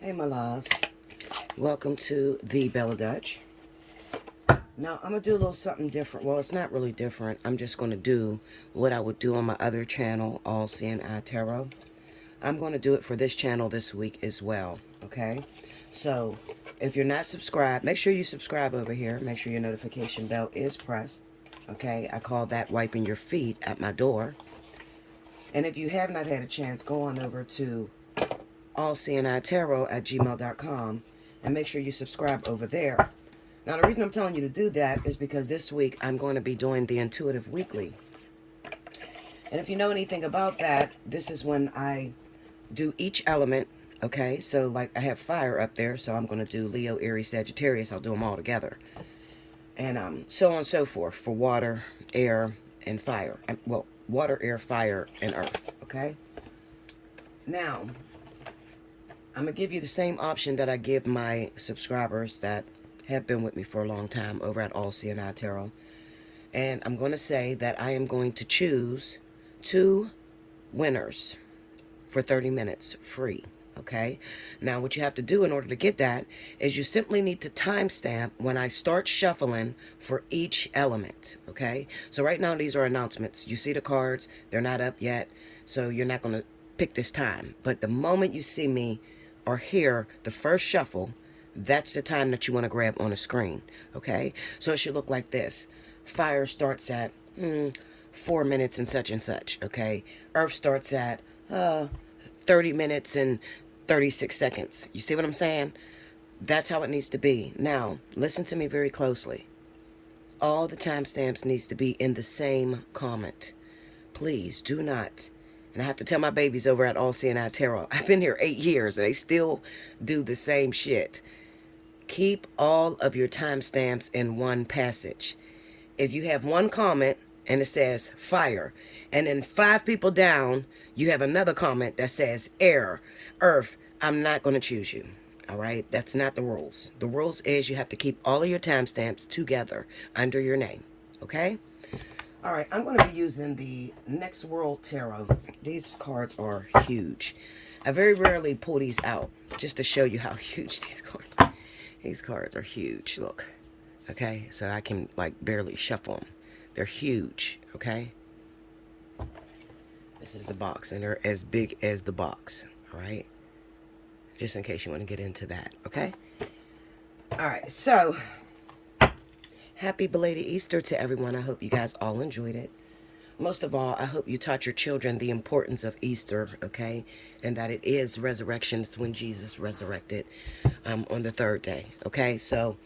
Hey, my loves. Welcome to the Bella Dutch. Now, I'm going to do a little something different. Well, it's not really different. I'm just going to do what I would do on my other channel, Allseeingeyetarot. I'm going to do it for this channel this week as well, okay? So, if you're not subscribed, make sure you subscribe over here. Make sure your notification bell is pressed, okay? I call that wiping your feet at my door. And if you have not had a chance, go on over to Allseeingeyetarot@gmail.com and make sure you subscribe over there. Now, the reason I'm telling you to do that is because this week I'm going to be doing the Intuitive Weekly. And if you know anything about that, this is when I do each element, okay? So, like, I have fire up there, so I'm going to do Leo, Aries, Sagittarius. I'll do them all together. And so on and so forth for water, air, and fire. Well, water, air, fire, and earth, okay? Now, I'm going to give you the same option that I give my subscribers that have been with me for a long time over at Allseeingeyetarot. And I'm going to say that I am going to choose 2 winners for 30 minutes free. Okay? Now, what you have to do in order to get that is you simply need to timestamp when I start shuffling for each element. Okay? So right now, these are announcements. You see the cards. They're not up yet. So you're not going to pick this time. But the moment you see me or hear the first shuffle, that's the time that you want to grab on the screen. Okay? So it should look like this. Fire starts at 4 minutes and such. Okay? Earth starts at 30 minutes and 36 seconds. You see what I'm saying? That's how it needs to be. Now, listen to me very closely. All the timestamps needs to be in the same comment. Please do not. And I have to tell my babies over at Allseeingeyetarot, I've been here 8 years and they still do the same shit. Keep all of your timestamps in one passage. If you have one comment and it says fire, and then 5 people down, you have another comment that says air, earth, I'm not going to choose you. All right? That's not the rules. The rules is you have to keep all of your timestamps together under your name. Okay? All right, I'm going to be using the Next World Tarot. These cards are huge. I very rarely pull these out just to show you how huge these cards are. These cards are huge, look. Okay, so I can like barely shuffle them. They're huge, okay? This is the box, and they're as big as the box, all right? Just in case you want to get into that, okay? All right, so happy belated Easter to everyone. I hope you guys all enjoyed it. Most of all, I hope you taught your children the importance of Easter, okay? And that it is resurrection. It's when Jesus resurrected on the 3rd day, okay? So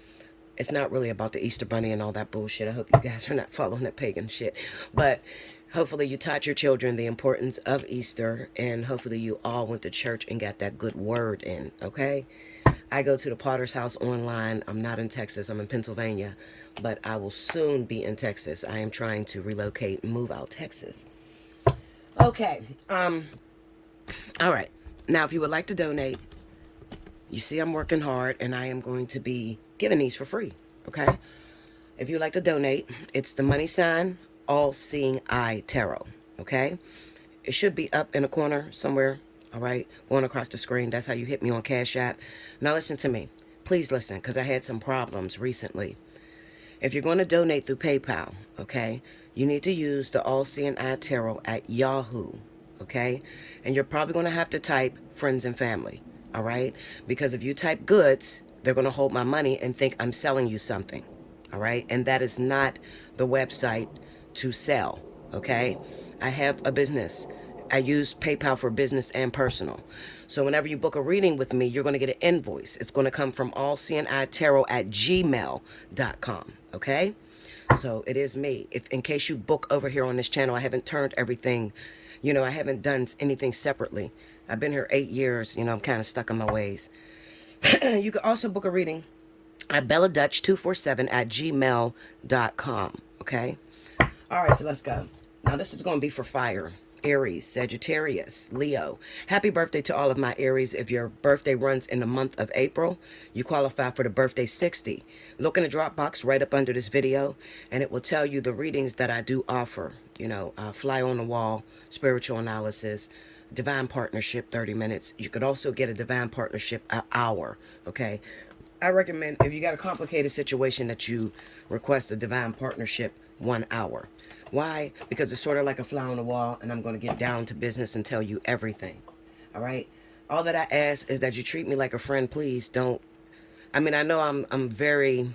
it's not really about the Easter bunny and all that bullshit. I hope you guys are not following that pagan shit. But hopefully you taught your children the importance of Easter. And hopefully you all went to church and got that good word in, okay? I go to the Potter's House online. I'm not in Texas. I'm in Pennsylvania. But I will soon be in Texas. I am trying to relocate and move out Texas. Okay. All right. Now, if you would like to donate, you see I'm working hard, and I am going to be giving these for free, okay? If you'd like to donate, it's the money sign, Allseeingeyetarot, okay? It should be up in a corner somewhere, all right? Going across the screen. That's how you hit me on Cash App. Now, listen to me. Please listen, because I had some problems recently. If you're going to donate through PayPal, okay, you need to use the Allseeingeyetarot at Yahoo, okay? And you're probably going to have to type friends and family, all right? Because if you type goods, they're going to hold my money and think I'm selling you something, all right? And that is not the website to sell, okay? I have a business. I use PayPal for business and personal. So whenever you book a reading with me, you're going to get an invoice. It's going to come from allseeingeyetarot@gmail.com, okay? So it is me. If in case you book over here on this channel, I haven't turned everything, you know, I haven't done anything separately. I've been here 8 years, you know, I'm kind of stuck in my ways. You can also book a reading at belladutch247@gmail.com, okay? All right, so let's go. Now, this is going to be for fire. Aries, Sagittarius, Leo. Happy birthday to all of my Aries. If your birthday runs in the month of April, you qualify for the birthday 60. Look in the drop box right up under this video, and it will tell you the readings that I do offer. You know, fly on the wall, spiritual analysis, divine partnership 30 minutes. You could also get a divine partnership an hour, okay? I recommend if you got a complicated situation that you request a divine partnership 1 hour. Why? Because it's sort of like a fly on the wall, and I'm going to get down to business and tell you everything. All right? All that I ask is that you treat me like a friend, please. Don't. I mean, I know I'm very,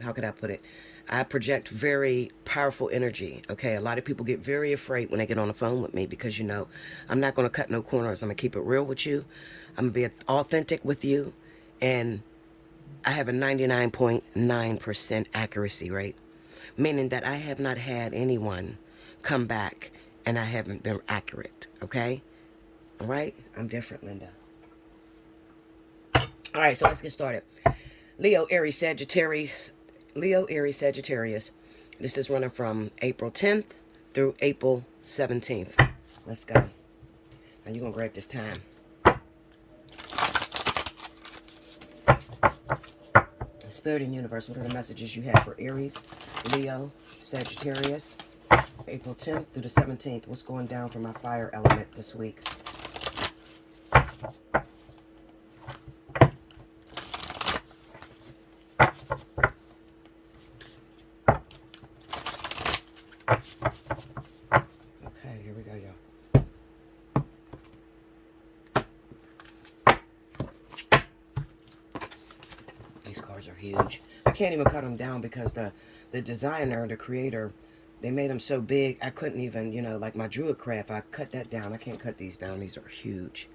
how could I put it? I project very powerful energy. Okay, a lot of people get very afraid when they get on the phone with me because, you know, I'm not going to cut no corners. I'm going to keep it real with you. I'm going to be authentic with you. And I have a 99.9% accuracy rate, meaning that I have not had anyone come back and I haven't been accurate. Okay? All right? I'm different, Linda. All right, so let's get started. Leo, Aries, Sagittarius. Leo, Aries, Sagittarius. This is running from April 10th through April 17th. Let's go. Now you're going to grab this time. Spirit and universe, what are the messages you have for Aries, Leo, Sagittarius, April 10th through the 17th? What's going down for my fire element this week? Okay, here we go, y'all. These cards are huge. I can't even cut them down because the designer, the creator, they made them so big, I couldn't even, you know, like my Druid craft, I cut that down. I can't cut these down. These are huge.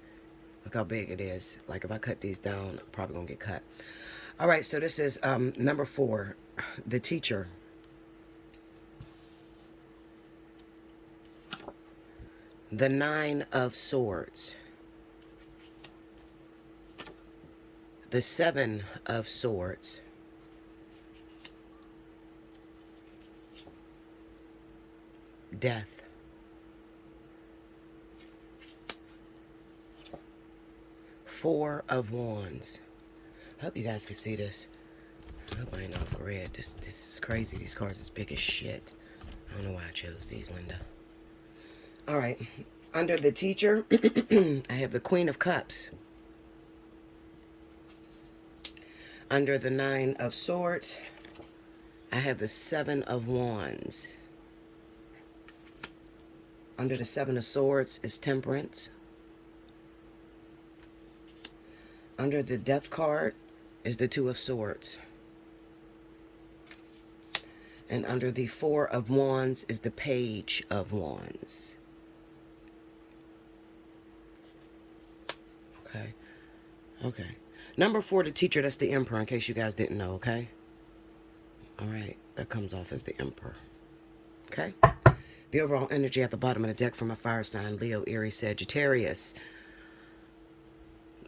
Look how big it is. Like if I cut these down, I'm probably going to get cut. All right, so this is number 4, the teacher. The 9 of Swords. The 7 of Swords. Death. Four of Wands. I hope you guys can see this. I hope I ain't off grid. This is crazy. These cards is big as shit. I don't know why I chose these, Linda. All right. Under the teacher, I have the Queen of Cups. Under the 9 of Swords, I have the 7 of Wands. Under the 7 of Swords is Temperance. Under the Death card is the 2 of Swords. And under the 4 of Wands is the Page of Wands. Okay. Okay. Number 4, the teacher, that's the Emperor, in case you guys didn't know, okay? All right. That comes off as the Emperor. Okay? The overall energy at the bottom of the deck for my fire sign, Leo, Aries, Sagittarius.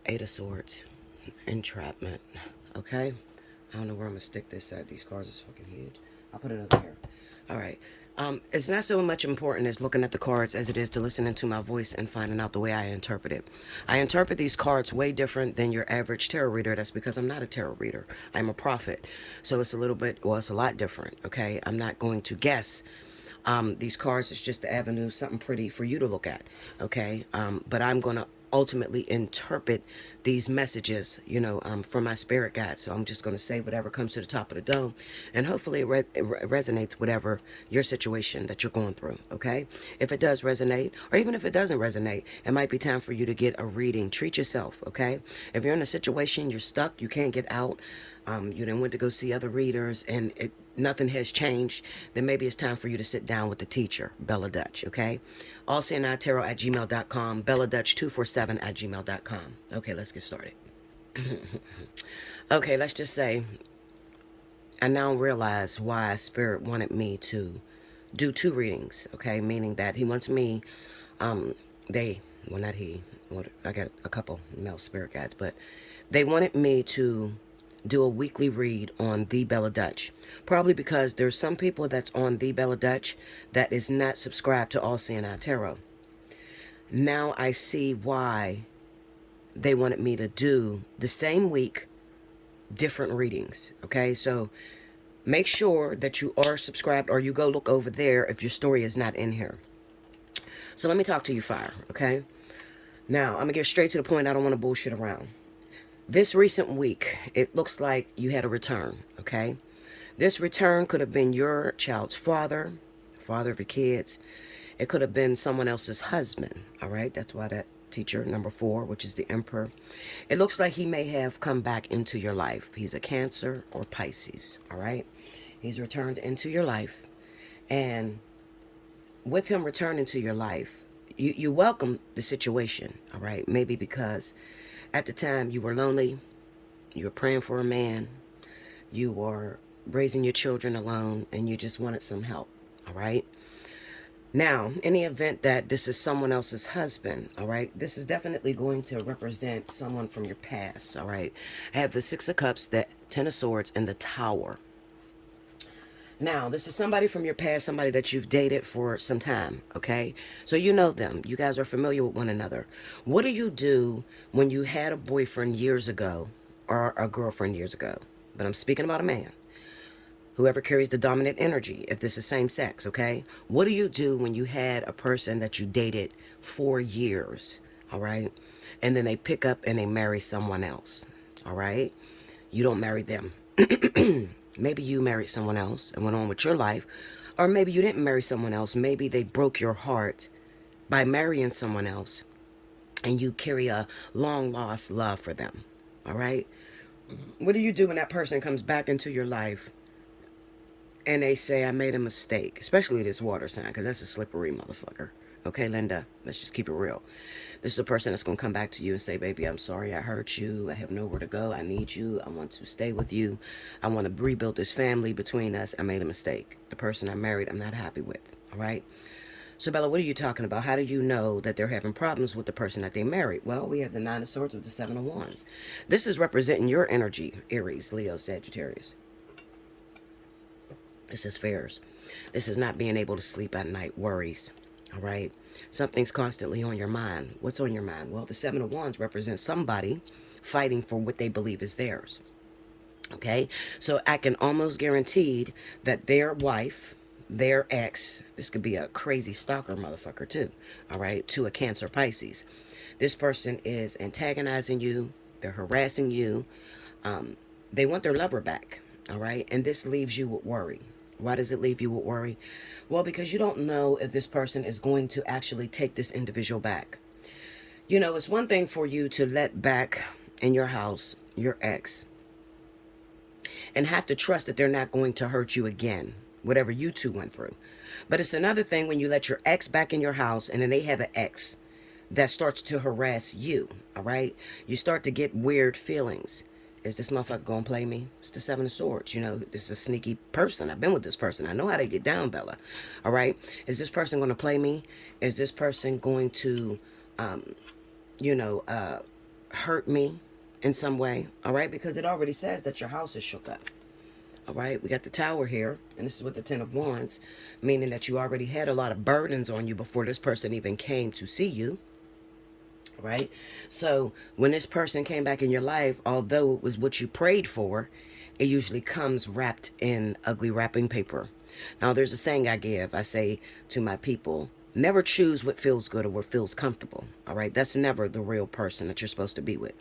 8 of Swords. Entrapment. Okay? I don't know where I'm going to stick this at. These cards are fucking huge. I'll put it over here. All right. It's not so much important as looking at the cards as it is to listening to my voice and finding out the way I interpret it. I interpret these cards way different than your average tarot reader. That's because I'm not a tarot reader. I'm a prophet. So it's a little bit, well, it's a lot different, okay? I'm not going to guess. These cards is just the avenue, something pretty for you to look at, okay? But I'm going to ultimately interpret these messages, you know, from my spirit guide. So I'm just going to say whatever comes to the top of the dome, and hopefully it resonates whatever your situation that you're going through, okay? If it does resonate, or even if it doesn't resonate, it might be time for you to get a reading. Treat yourself, okay? If you're in a situation, you're stuck, you can't get out, you then went to go see other readers, and nothing has changed, then maybe it's time for you to sit down with the teacher, Bella Dutch, okay? Allseeingeyetarot@gmail.com, belladutch247@gmail.com. Okay, let's get started. Okay, let's just say, I now realize why Spirit wanted me to do 2 readings, okay? Meaning that he wants me, well, not he, I got a couple male spirit guides, but they wanted me to do a weekly read on the Bella Dutch. Probably because there's some people that's on the Bella Dutch that is not subscribed to Allseeingeyetarot. Now I see why they wanted me to do the same week, different readings. Okay, so make sure that you are subscribed, or you go look over there if your story is not in here. So let me talk to you, fire, okay? Now, I'm going to get straight to the point. I don't want to bullshit around. This recent week, it looks like you had a return, okay? This return could have been your child's father, father of your kids. It could have been someone else's husband, all right? That's why that teacher, number 4, which is the Emperor. It looks like he may have come back into your life. He's a Cancer or Pisces, all right? He's returned into your life. And with him returning to your life, you welcome the situation, all right? Maybe because at the time you were lonely, you were praying for a man, you were raising your children alone, and you just wanted some help, all right? Now, in the event that this is someone else's husband, all right, this is definitely going to represent someone from your past, all right? I have the 6 of Cups, the 10 of Swords, and the Tower. Now, this is somebody from your past, somebody that you've dated for some time, okay? So you know them. You guys are familiar with one another. What do you do when you had a boyfriend years ago or a girlfriend years ago? But I'm speaking about a man. Whoever carries the dominant energy, if this is same sex, okay? What do you do when you had a person that you dated for years, all right? And then they pick up and they marry someone else, all right? You don't marry them. Maybe you married someone else and went on with your life. Or maybe you didn't marry someone else. Maybe they broke your heart by marrying someone else. And you carry a long lost love for them. All right? What do you do when that person comes back into your life and they say, I made a mistake? Especially this water sign, because that's a slippery motherfucker. Okay, Linda? Let's just keep it real. This is a person that's going to come back to you and say, baby, I'm sorry I hurt you. I have nowhere to go. I need you. I want to stay with you. I want to rebuild this family between us. I made a mistake. The person I married, I'm not happy with. All right? So, Bella, what are you talking about? How do you know that they're having problems with the person that they married? Well, we have the 9 of Swords with the 7 of Wands. This is representing your energy, Aries, Leo, Sagittarius. This is fears. This is not being able to sleep at night, worries. All right? Something's constantly on your mind. What's on your mind? Well, the 7 of Wands represents somebody fighting for what they believe is theirs. Okay? So I can almost guarantee that their wife, their ex, this could be a crazy stalker motherfucker too. All right? To a Cancer, Pisces. This person is antagonizing you. They're harassing you. They want their lover back. All right? And this leaves you with worry. Why does it leave you with worry? Well, because you don't know if this person is going to actually take this individual back. You know, it's one thing for you to let back in your house your ex and have to trust that they're not going to hurt you again, whatever you two went through. But it's another thing when you let your ex back in your house and then they have an ex that starts to harass you, all right? You start to get weird feelings. Is this motherfucker gonna play me? It's the 7 of Swords. You know, this is a sneaky person. I've been with this person. I know how they get down, Bella. All right? Is this person gonna play me? Is this person going to, hurt me in some way? All right? Because it already says that your house is shook up. All right? We got the Tower here, and this is with the 10 of Wands, meaning that you already had a lot of burdens on you before this person even came to see you. Right? So when this person came back in your life, although it was what you prayed for, it usually comes wrapped in ugly wrapping paper. Now, there's a saying I give. I say to my people, never choose what feels good or what feels comfortable. All right? That's never the real person that you're supposed to be with.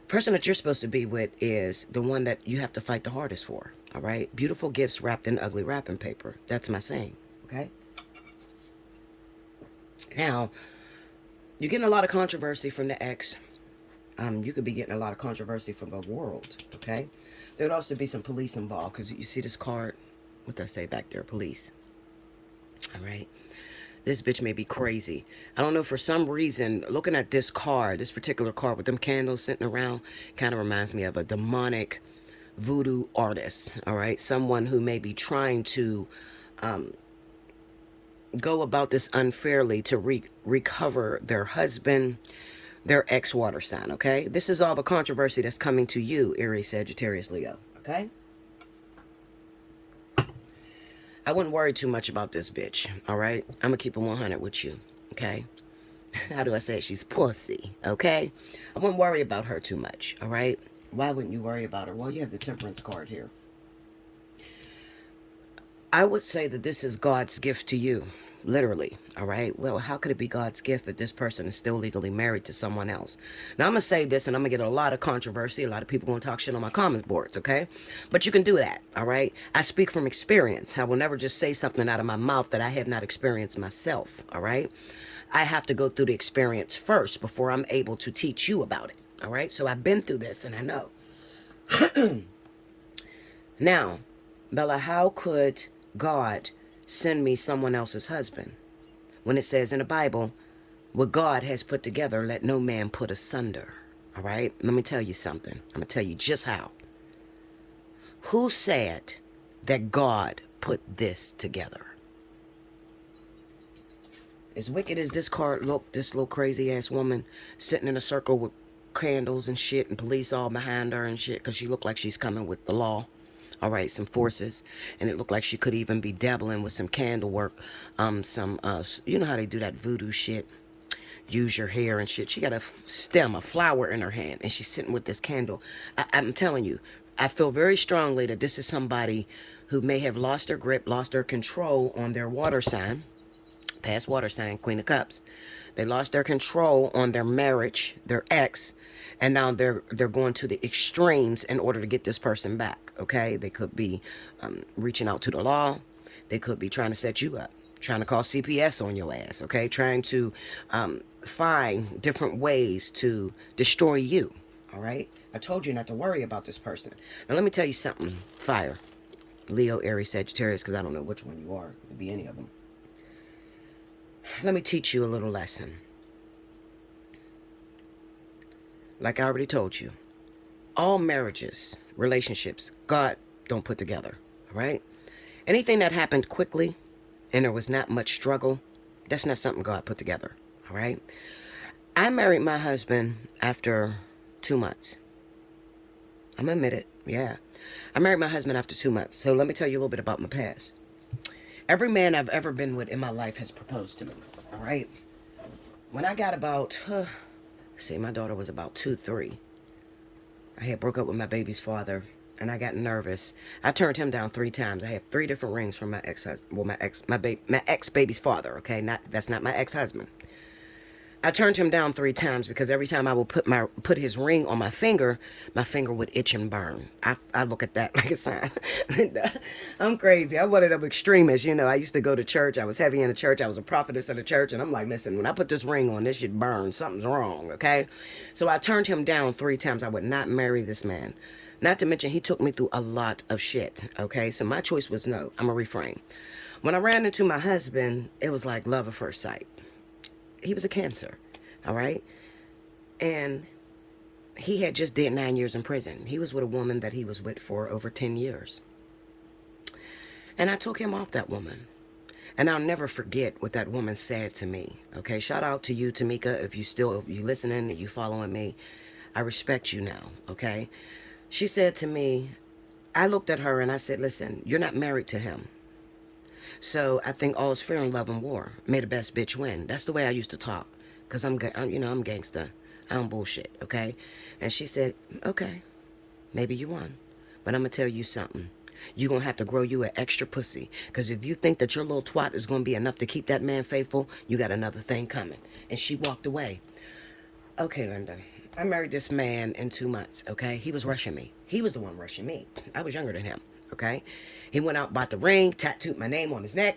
The person that you're supposed to be with is the one that you have to fight the hardest for. All right? Beautiful gifts wrapped in ugly wrapping paper. That's my saying. Okay? Now, you're getting a lot of controversy from the ex. You could be getting a lot of controversy from the world, okay? There would also be some police involved, because you see this card, what did I say back there? Police. All right? This bitch may be crazy. I don't know, for some reason, looking at this card, this particular card with them candles sitting around, kind of reminds me of a demonic voodoo artist, all right? Someone who may be trying to go about this unfairly to recover their husband, their ex-water sign, okay? This is all the controversy that's coming to you, Aries, Sagittarius, Leo, okay? I wouldn't worry too much about this bitch, all right? I'm going to keep it 100 with you, okay? How do I say it? She's pussy, okay? I wouldn't worry about her too much, all right? Why wouldn't you worry about her? Well, you have the Temperance card here. I would say that this is God's gift to you. Literally. All right. Well, how could it be God's gift if this person is still legally married to someone else? Now, I'm going to say this, and I'm going to get a lot of controversy. A lot of people going to talk shit on my comments boards. Okay. But you can do that. All right. I speak from experience. I will never just say something out of my mouth that I have not experienced myself. All right. I have to go through the experience first before I'm able to teach you about it. All right. So I've been through this and I know. Now, Bella, how could God send me someone else's husband when it says in the Bible, what God has put together, let no man put asunder? All right. Let me tell you something. I'm going to tell you just how. Who said that God put this together? As wicked as this card looked, this little crazy ass woman sitting in a circle with candles and shit and police all behind her and shit because she looked like she's coming with the law. All right, some forces, and it looked like she could even be dabbling with some candle work, you know how they do that voodoo shit, use your hair and shit. She got a stem, a flower in her hand, and she's sitting with this candle. I'm telling you, I feel very strongly that this is somebody who may have lost their grip, lost their control on their water sign, past water sign, Queen of Cups. They lost their control on their marriage, their ex, and now they're going to the extremes in order to get this person back. Okay, they could be reaching out to the law. They could be trying to set you up, trying to call CPS on your ass. Okay, trying to find different ways to destroy you. All right, I told you not to worry about this person. Now let me tell you something. Fire, Leo, Aries, Sagittarius, because I don't know which one you are. It could be any of them. Let me teach you a little lesson. Like I already told you, all marriages, relationships, God don't put together, all right? Anything that happened quickly and there was not much struggle, that's not something God put together, all right? I married my husband after 2 months. I'm gonna admit it, yeah. I married my husband after 2 months. So let me tell you a little bit about my past. Every man I've ever been with in my life has proposed to me, all right? When I got about, my daughter was about 2, 3. I had broke up with my baby's father, and I got nervous. I turned him down 3 times. I had 3 different rings from my ex-husband. Well, my ex-baby's father, okay? That's not my ex-husband. I turned him down 3 times because every time I would put his ring on my finger would itch and burn. I look at that like a sign. I'm crazy. I'm one of them extremists. You know, I used to go to church. I was heavy in the church. I was a prophetess of the church. And I'm like, listen, when I put this ring on, this shit burns. Something's wrong, okay? So I turned him down 3 times. I would not marry this man. Not to mention, he took me through a lot of shit, okay? So my choice was no. I'm going to refrain. When I ran into my husband, it was like love at first sight. He was a Cancer, all right? And he had just did 9 years in prison. He was with a woman that he was with for over 10 years. And I took him off that woman. And I'll never forget what that woman said to me, okay? Shout out to you, Tamika, if you listening, if you following me. I respect you now, okay? She said to me, I looked at her and I said, listen, you're not married to him. So I think all's fair in love and war. May the best bitch win. That's the way I used to talk. Because I'm gangster. I don't bullshit, okay? And she said, okay, maybe you won. But I'm going to tell you something. You're going to have to grow you an extra pussy. Because if you think that your little twat is going to be enough to keep that man faithful, you got another thing coming. And she walked away. Okay, Linda. I married this man in 2 months, okay? He was rushing me. He was the one rushing me. I was younger than him, okay? He went out, bought the ring, tattooed my name on his neck,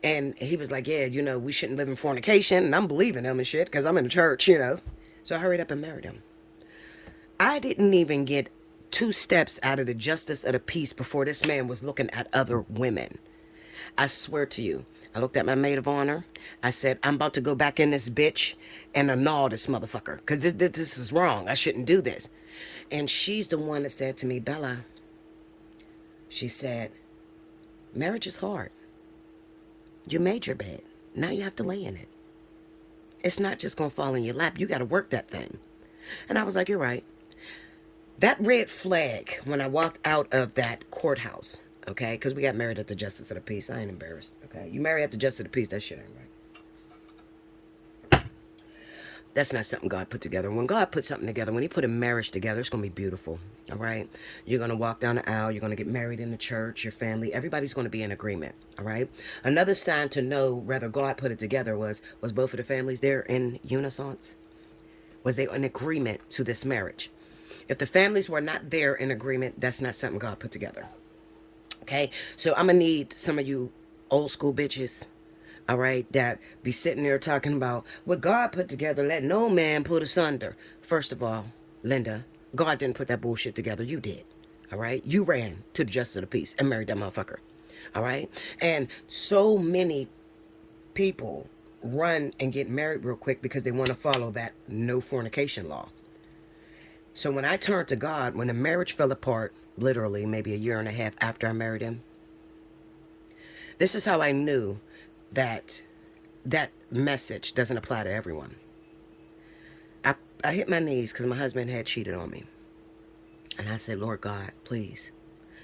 and he was like, yeah, we shouldn't live in fornication, and I'm believing him and shit, because I'm in the church, So I hurried up and married him. I didn't even get 2 steps out of the justice of the peace before this man was looking at other women. I swear to you, I looked at my maid of honor. I said, I'm about to go back in this bitch and annul this motherfucker, because this is wrong. I shouldn't do this. And she's the one that said to me, Bella, she said, marriage is hard. You made your bed. Now you have to lay in it. It's not just going to fall in your lap. You got to work that thing. And I was like, you're right. That red flag when I walked out of that courthouse, okay, because we got married at the Justice of the Peace. I ain't embarrassed, okay? You marry at the Justice of the Peace, that shit ain't That's not something God put together. When God put something together, when he put a marriage together, it's going to be beautiful. All right. You're going to walk down the aisle. You're going to get married in the church, your family. Everybody's going to be in agreement. All right. Another sign to know whether God put it together was both of the families there in unison? Was they in agreement to this marriage? If the families were not there in agreement, that's not something God put together. Okay. So I'm going to need some of you old school bitches, all right, that be sitting there talking about what God put together, let no man put asunder. First of all, Linda, God didn't put that bullshit together. You did. All right. You ran to the justice of the peace and married that motherfucker. All right. And so many people run and get married real quick because they want to follow that no fornication law. So when I turned to God, when the marriage fell apart, literally maybe a year and a half after I married him, this is how I knew that message doesn't apply to everyone. I hit my knees because my husband had cheated on me. And I said, Lord God, please,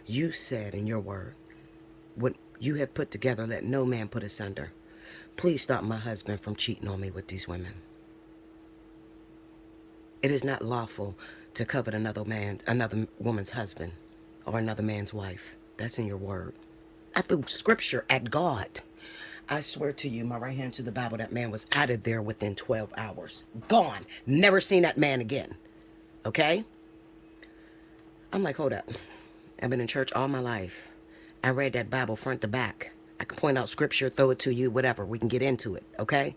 you said in your word, what you have put together, let no man put asunder. Please stop my husband from cheating on me with these women. It is not lawful to covet another woman's husband or another man's wife. That's in your word. I threw scripture at God. I swear to you, my right hand to the Bible, that man was out of there within 12 hours. Gone. Never seen that man again. Okay? I'm like, hold up. I've been in church all my life. I read that Bible front to back. I can point out scripture, throw it to you, whatever. We can get into it. Okay?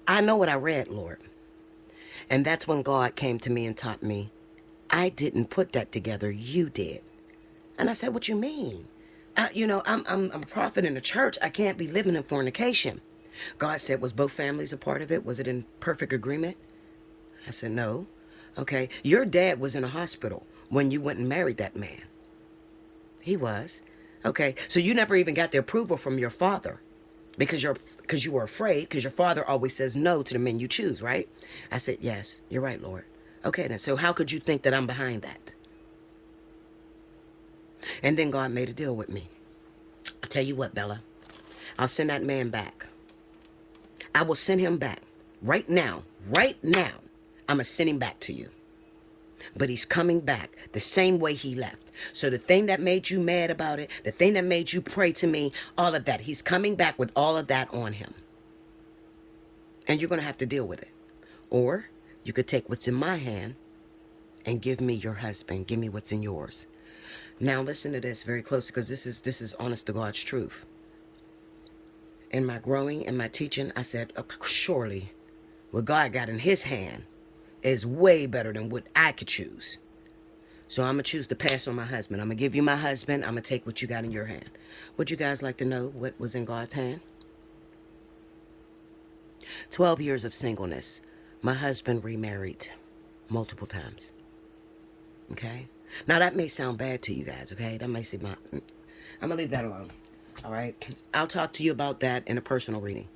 I know what I read, Lord. And that's when God came to me and taught me, I didn't put that together. You did. And I said, what you mean? I'm a prophet in the church. I can't be living in fornication. God said, was both families a part of it? Was it in perfect agreement? I said, no. Okay. Your dad was in a hospital when you went and married that man. He was. Okay. So you never even got the approval from your father because you were afraid, because your father always says no to the men you choose, right? I said, yes, you're right, Lord. Okay, then. So how could you think that I'm behind that? And then God made a deal with me. I'll tell you what, Bella. I'll send that man back. I will send him back. Right now. Right now. I'm going to send him back to you. But he's coming back the same way he left. So the thing that made you mad about it, the thing that made you pray to me, all of that, he's coming back with all of that on him. And you're going to have to deal with it. Or you could take what's in my hand and give me your husband. Give me what's in yours. Now listen to this very closely, because this is honest to God's truth. In my growing and my teaching, I said, surely what God got in his hand is way better than what I could choose. So I'm going to choose to pass on my husband. I'm going to give you my husband. I'm going to take what you got in your hand. Would you guys like to know what was in God's hand? 12 years of singleness. My husband remarried multiple times. Okay? Now, that may sound bad to you guys, okay? That may seem... I'm going to leave that alone, all right? I'll talk to you about that in a personal reading.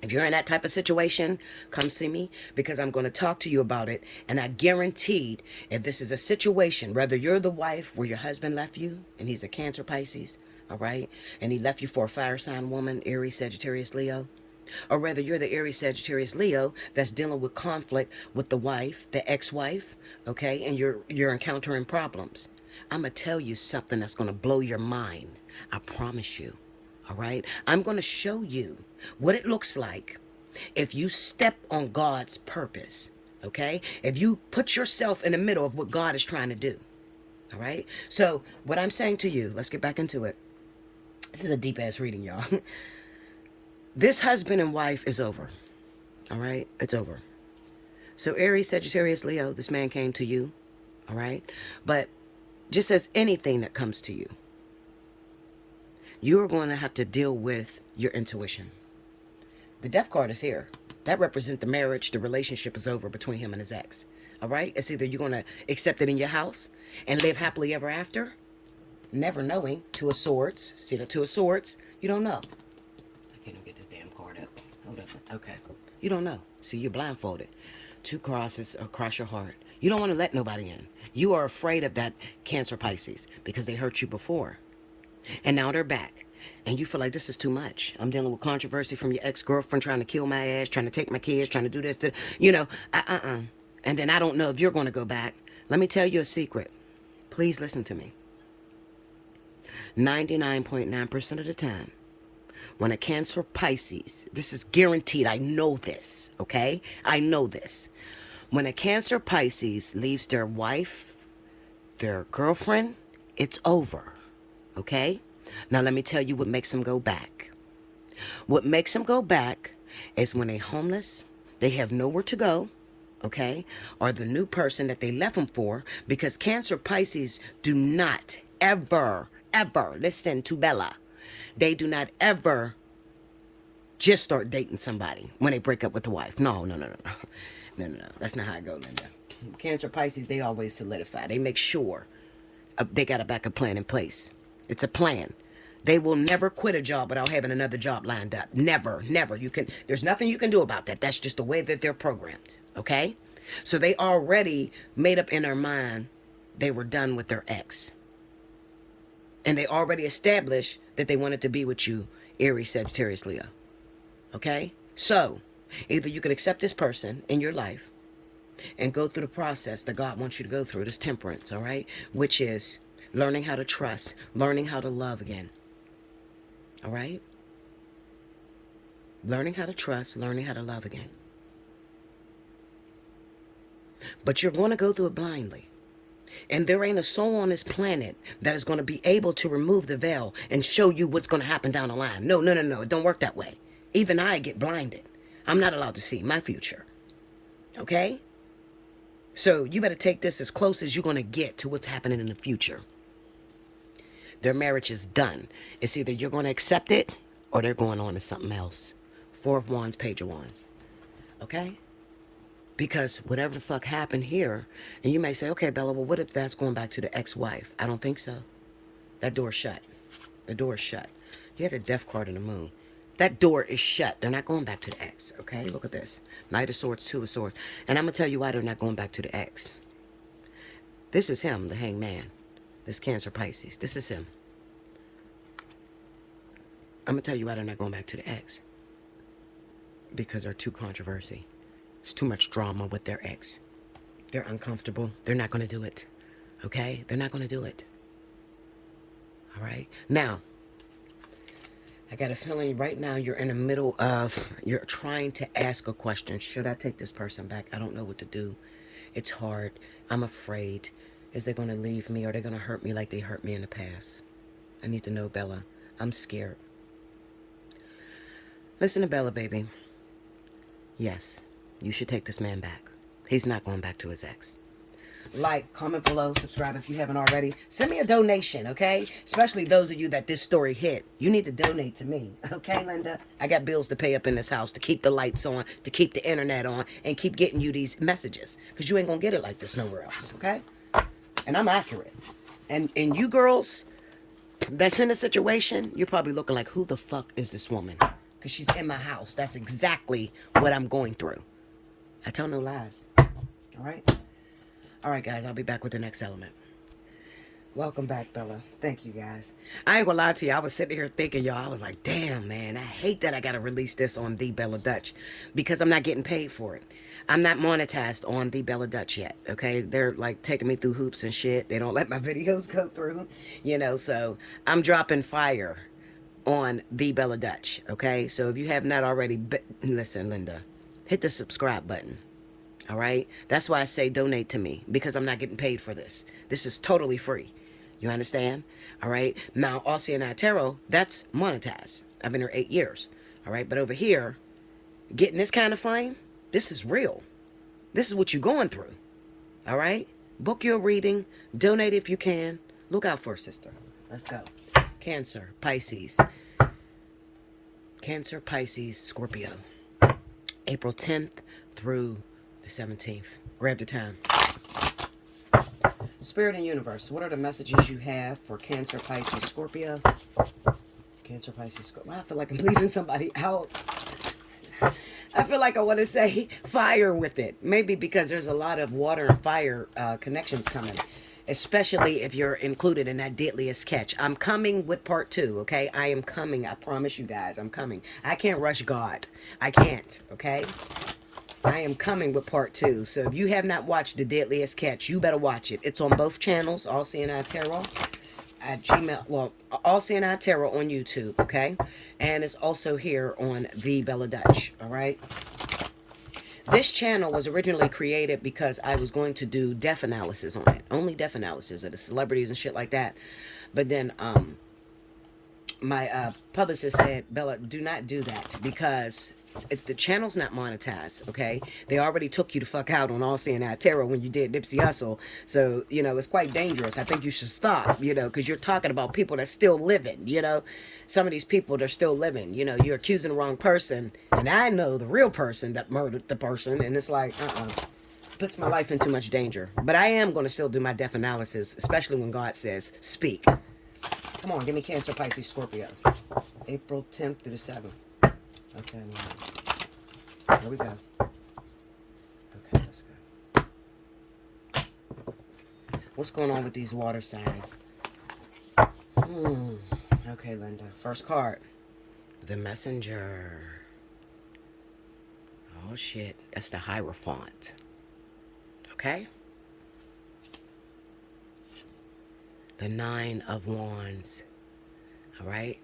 If you're in that type of situation, come see me, because I'm going to talk to you about it. And I guaranteed, if this is a situation, whether you're the wife where your husband left you, and he's a Cancer Pisces, all right? And he left you for a fire sign woman, Aries, Sagittarius, Leo. Or whether you're the Aries, Sagittarius, Leo that's dealing with conflict with the wife, the ex-wife, okay, and you're encountering problems. I'm going to tell you something that's going to blow your mind. I promise you, all right? I'm going to show you what it looks like if you step on God's purpose, okay? If you put yourself in the middle of what God is trying to do, all right? So what I'm saying to you, let's get back into it. This is a deep-ass reading, y'all. This husband and wife is over. All right? It's over. So Aries, Sagittarius, Leo, this man came to you. All right? But just as anything that comes to you, you're going to have to deal with your intuition. The death card is here. That represents the marriage. The relationship is over between him and his ex. All right? It's either you're going to accept it in your house and live happily ever after, never knowing. Two of Swords. See the Two of Swords? You don't know. Can't even get this damn card up. Hold up. Okay. You don't know. See, you're blindfolded. Two crosses across your heart. You don't want to let nobody in. You are afraid of that Cancer Pisces because they hurt you before. And now they're back. and you feel like this is too much. I'm dealing with controversy from your ex-girlfriend trying to kill my ass, trying to take my kids, trying to do this, and then I don't know if you're going to go back. Let me tell you a secret. Please listen to me. 99.9% of the time, when a Cancer Pisces, this is guaranteed, I know this, okay? I know this. When a Cancer Pisces leaves their wife, their girlfriend, it's over, okay? Now let me tell you what makes them go back. What makes them go back is when they're homeless, they have nowhere to go, okay? Or the new person that they left them for, because Cancer Pisces do not ever, listen to Bella. They do not ever just start dating somebody when they break up with the wife. No. That's not how it goes, Linda. Cancer Pisces, they always solidify. They make sure they got a backup plan in place. It's a plan. They will never quit a job without having another job lined up. Never. There's nothing you can do about that. That's just the way that they're programmed. Okay? So they already made up in their mind they were done with their ex. And they already established that they wanted to be with you, Aries, Sagittarius, Leo. Okay? So, either you can accept this person in your life and go through the process that God wants you to go through, this temperance, all right? Which is learning how to trust, learning how to love again. All right? Learning how to trust, learning how to love again. But you're going to go through it blindly. And there ain't a soul on this planet that is going to be able to remove the veil and show you what's going to happen down the line. No. It don't work that way. Even I get blinded. I'm not allowed to see my future. Okay? So you better take this as close as you're going to get to what's happening in the future. Their marriage is done. It's either you're going to accept it or they're going on to something else. Four of Wands, Page of Wands. Okay? Because whatever the fuck happened here, and you may say, okay, Bella, well, what if that's going back to the ex-wife? I don't think so. That door's shut. The door is shut. You have the Death card in the Moon. That door is shut. They're not going back to the ex, okay? Look at this. Knight of Swords, Two of Swords. And I'm going to tell you why they're not going back to the ex. This is him, the Hanged Man. This Cancer Pisces. This is him. I'm going to tell you why they're not going back to the ex. Because they're too controversy. There's too much drama with their ex. They're uncomfortable. They're not going to do it. Okay? They're not going to do it. All right? Now, I got a feeling right now you're in the middle of, you're trying to ask a question. Should I take this person back? I don't know what to do. It's hard. I'm afraid. Is they going to leave me? Or are they going to hurt me like they hurt me in the past? I need to know, Bella. I'm scared. Listen to Bella, baby. Yes. You should take this man back. He's not going back to his ex. Like, comment below, subscribe if you haven't already. Send me a donation, okay? Especially those of you that this story hit. You need to donate to me, okay, Linda? I got bills to pay up in this house to keep the lights on, to keep the internet on, and keep getting you these messages. Because you ain't going to get it like this nowhere else, okay? And I'm accurate. And you girls that's in a situation, you're probably looking like, who the fuck is this woman? Because she's in my house. That's exactly what I'm going through. I tell no lies. All right? All right, guys. I'll be back with the next element. Welcome back, Bella. Thank you, guys. I ain't gonna lie to you. I was sitting here thinking, y'all, I was like, damn, man. I hate that I gotta release this on The Bella Dutch because I'm not getting paid for it. I'm not monetized on The Bella Dutch yet, okay? They're, like, taking me through hoops and shit. They don't let my videos go through, you know, so I'm dropping fire on The Bella Dutch, okay? So if you have not already, listen, Linda. Hit the subscribe button, all right? That's why I say donate to me, because I'm not getting paid for this. This is totally free. You understand? All right? Now, Allseeingeyetarot, that's monetized. I've been here 8 years, all right? But over here, getting this kind of fame, this is real. This is what you're going through, all right? Book your reading. Donate if you can. Look out for a sister. Let's go. Cancer, Pisces. Cancer, Pisces, Scorpio. April 10th through the 17th. Grab the time. Spirit and Universe, what are the messages you have for Cancer, Pisces, Scorpio? Cancer, Pisces, Scorpio. I feel like I'm leaving somebody out. I feel like I want to say fire with it. Maybe because there's a lot of water and fire connections coming. especially if you're included in that deadliest catch. I'm coming with part 2, okay? I am coming. I promise you guys, I'm coming. I can't rush God. I can't, okay? I am coming with part 2. So if you have not watched The Deadliest Catch, you better watch it. It's on both channels, Allseeingeyetarot at Gmail. Well, Allseeingeyetarot on YouTube, okay? And it's also here on The Bella Dutch, all right? This channel was originally created because I was going to do death analysis on it. Only death analysis of the celebrities and shit like that. But then my publicist said, Bella, do not do that because the channel's not monetized, okay? They already took you the fuck out on Allseeingeyetarot when you did Nipsey Hussle. So, you know, it's quite dangerous. I think you should stop, you know, because you're talking about people that's still living, you know? Some of these people, they're still living. You know, you're accusing the wrong person, and I know the real person that murdered the person, and it's like, puts my life in too much danger. But I am going to still do my death analysis, especially when God says, speak. Come on, give me Cancer, Pisces, Scorpio. April 10th through the 7th. Okay, here we go. Okay, let's go. What's going on with these water signs? Okay, Linda. First card. The Messenger. Oh, shit. That's the Hierophant. Okay? The Nine of Wands. All right?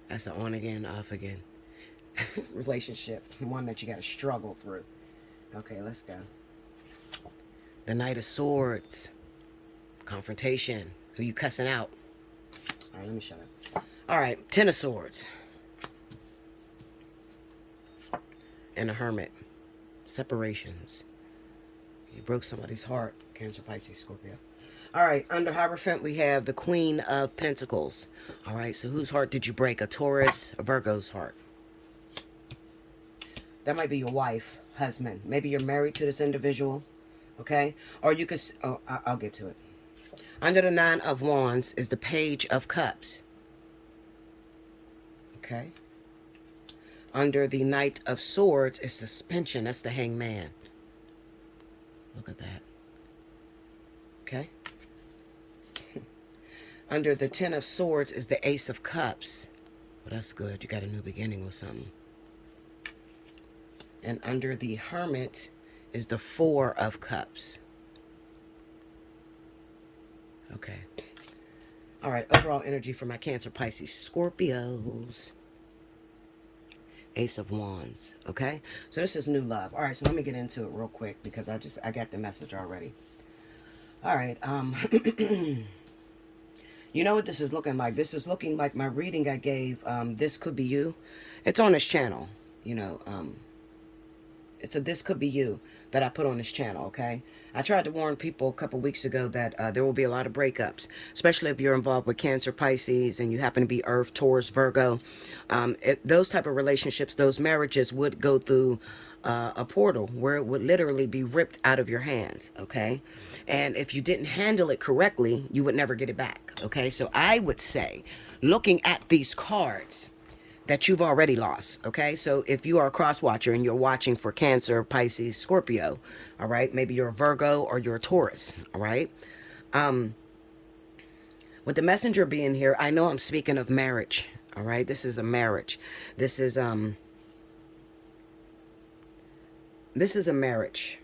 That's an on again, off again relationship. One that you got to struggle through. Okay, let's go. The Knight of Swords. Confrontation. Who you cussing out? All right, let me shut up. All right, Ten of Swords. And a Hermit. Separations. You broke somebody's heart. Cancer, Pisces, Scorpio. All right, under Hierophant, we have the Queen of Pentacles. All right, so whose heart did you break? A Taurus, a Virgo's heart. That might be your wife, husband. Maybe you're married to this individual, okay? Or you could, oh, I'll get to it. Under the Nine of Wands is the Page of Cups. Okay? Under the Knight of Swords is Suspension. That's the Hangman. Look at that. Okay? Under the Ten of Swords is the Ace of Cups. Well, that's good. You got a new beginning with something. And under the Hermit is the Four of Cups. Okay. All right. Overall energy for my Cancer, Pisces, Scorpios. Ace of Wands. Okay. So this is new love. All right. So let me get into it real quick because I got the message already. All right. You know what this is looking like? This is looking like my reading I gave. This Could Be You. It's on this channel. You know, it's a This Could Be You that I put on this channel, okay? I tried to warn people a couple weeks ago that there will be a lot of breakups, especially if you're involved with Cancer, Pisces, and you happen to be Earth, Taurus, Virgo. Those type of relationships, those marriages would go through a portal where it would literally be ripped out of your hands, okay? And if you didn't handle it correctly, you would never get it back, okay? So I would say, looking at these cards, that you've already lost, okay? So if you are a cross watcher and you're watching for Cancer, Pisces, Scorpio, all right? Maybe you're a Virgo or you're a Taurus, all right? With the Messenger being here, I know I'm speaking of marriage, all right? This is a marriage. This is a marriage.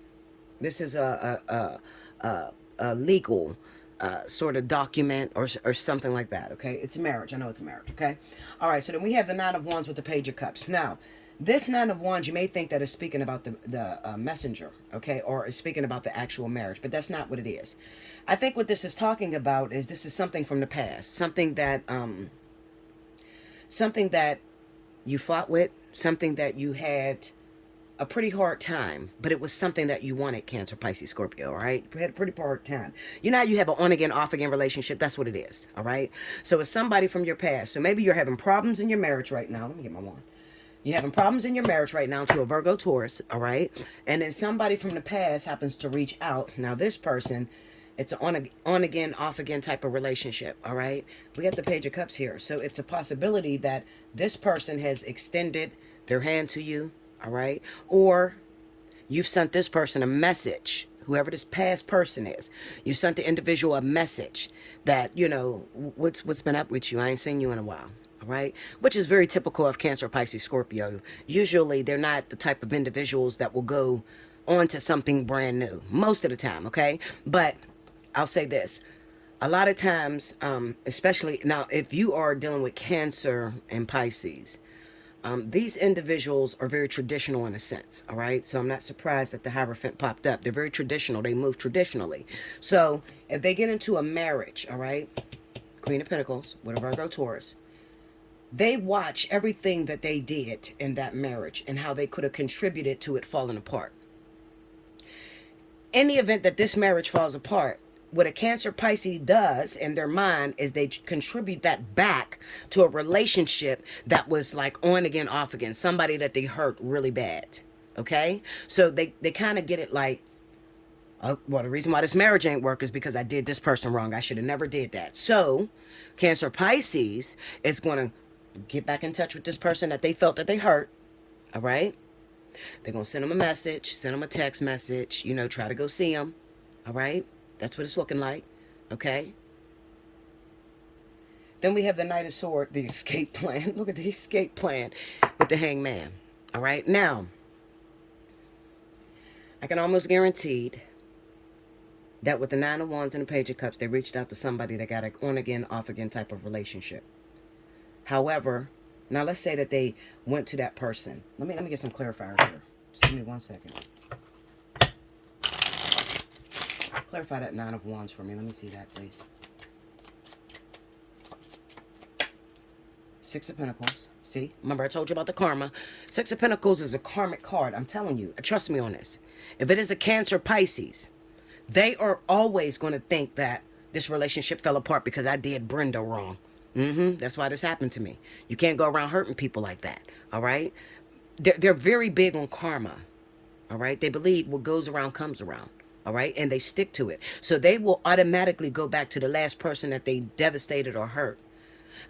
This is a legal sort of document or something like that, okay? It's marriage. I know it's a marriage, okay? All right, so then we have the Nine of Wands with the Page of Cups. Now, this Nine of Wands, you may think that is speaking about the messenger, okay? Or is speaking about the actual marriage, but that's not what it is. I think what this is talking about is this is something from the past. Something that you fought with, something that you had a pretty hard time, but it was something that you wanted, Cancer, Pisces, Scorpio, all right? You had a pretty hard time. You know how you have an on-again, off-again relationship? That's what it is, all right? So it's somebody from your past. So maybe you're having problems in your marriage right now. Let me get my wand. You're having problems in your marriage right now to a Virgo, Taurus, all right? And then somebody from the past happens to reach out. Now, this person, it's an on-again, off-again type of relationship, all right? We got the Page of Cups here. So it's a possibility that this person has extended their hand to you, all right? Or you've sent this person a message whoever this past person is, you sent the individual a message that, you know, what's been up with you? I ain't seen you in a while. All right. Which is very typical of Cancer, Pisces, Scorpio. Usually they're not the type of individuals that will go on to something brand new most of the time. Okay. But I'll say this. A lot of times, especially now, if you are dealing with Cancer and Pisces, these individuals are very traditional in a sense, all right? So I'm not surprised that the Hierophant popped up. They're very traditional. They move traditionally. So if they get into a marriage, all right, Queen of Pentacles with a Virgo Taurus, they watch everything that they did in that marriage and how they could have contributed to it falling apart. In the event that this marriage falls apart, what a Cancer Pisces does in their mind is they contribute that back to a relationship that was like on again, off again, somebody that they hurt really bad. Okay. So they kind of get it like, oh, well, the reason why this marriage ain't work is because I did this person wrong. I should have never did that. So Cancer Pisces is going to get back in touch with this person that they felt that they hurt. All right. They're going to send them a message, send them a text message, you know, try to go see them. All right. That's what it's looking like. Okay. Then we have the Knight of Swords, the escape plan. Look at the escape plan with the Hangman. All right. Now, I can almost guarantee that with the Nine of Wands and the Page of Cups, they reached out to somebody that got an on again, off again type of relationship. However, now let's say that they went to that person. Let me get some clarifiers here. Just give me 1 second. Clarify that Nine of Wands for me. Let me see that, please. Six of Pentacles. See? Remember I told you about the karma. Six of Pentacles is a karmic card. I'm telling you. Trust me on this. If it is a Cancer Pisces, they are always going to think that this relationship fell apart because I did Brenda wrong. That's why this happened to me. You can't go around hurting people like that. All right? They're very big on karma. All right? They believe what goes around comes around. All right. And they stick to it. So they will automatically go back to the last person that they devastated or hurt.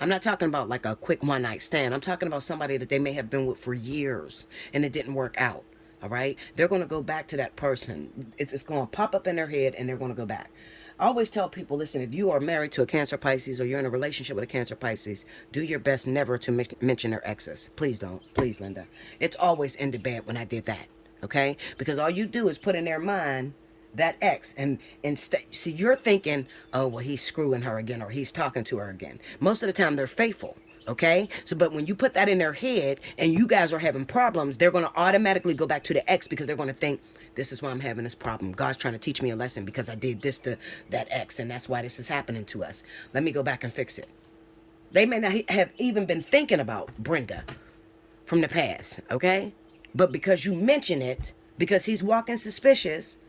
I'm not talking about like a quick one night stand. I'm talking about somebody that they may have been with for years and it didn't work out. All right. They're going to go back to that person. It's going to pop up in their head and they're going to go back. I always tell people, listen, if you are married to a Cancer Pisces or you're in a relationship with a Cancer Pisces, do your best never to mention their exes. Please don't. Please, Linda. It's always ended bad when I did that. Okay. Because all you do is put in their mind that ex, and see, you're thinking, oh, well, he's screwing her again or he's talking to her again. Most of the time they're faithful. Okay. So, but when you put that in their head and you guys are having problems, they're going to automatically go back to the ex because they're going to think, this is why I'm having this problem. God's trying to teach me a lesson because I did this to that ex and that's why this is happening to us. Let me go back and fix it. They may not have even been thinking about Brenda from the past. Okay. But because you mention it, because he's walking suspicious,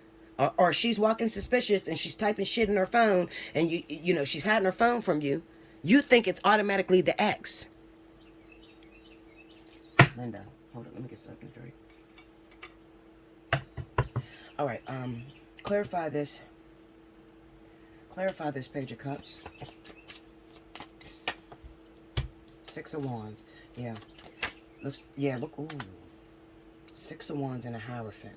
or she's walking suspicious and she's typing shit in her phone and you know she's hiding her phone from you, you think it's automatically the ex. Linda, hold on, let me get something straight. All right, clarify this Page of Cups. Six of Wands. Yeah. Look, ooh. Six of Wands and a Hierophant.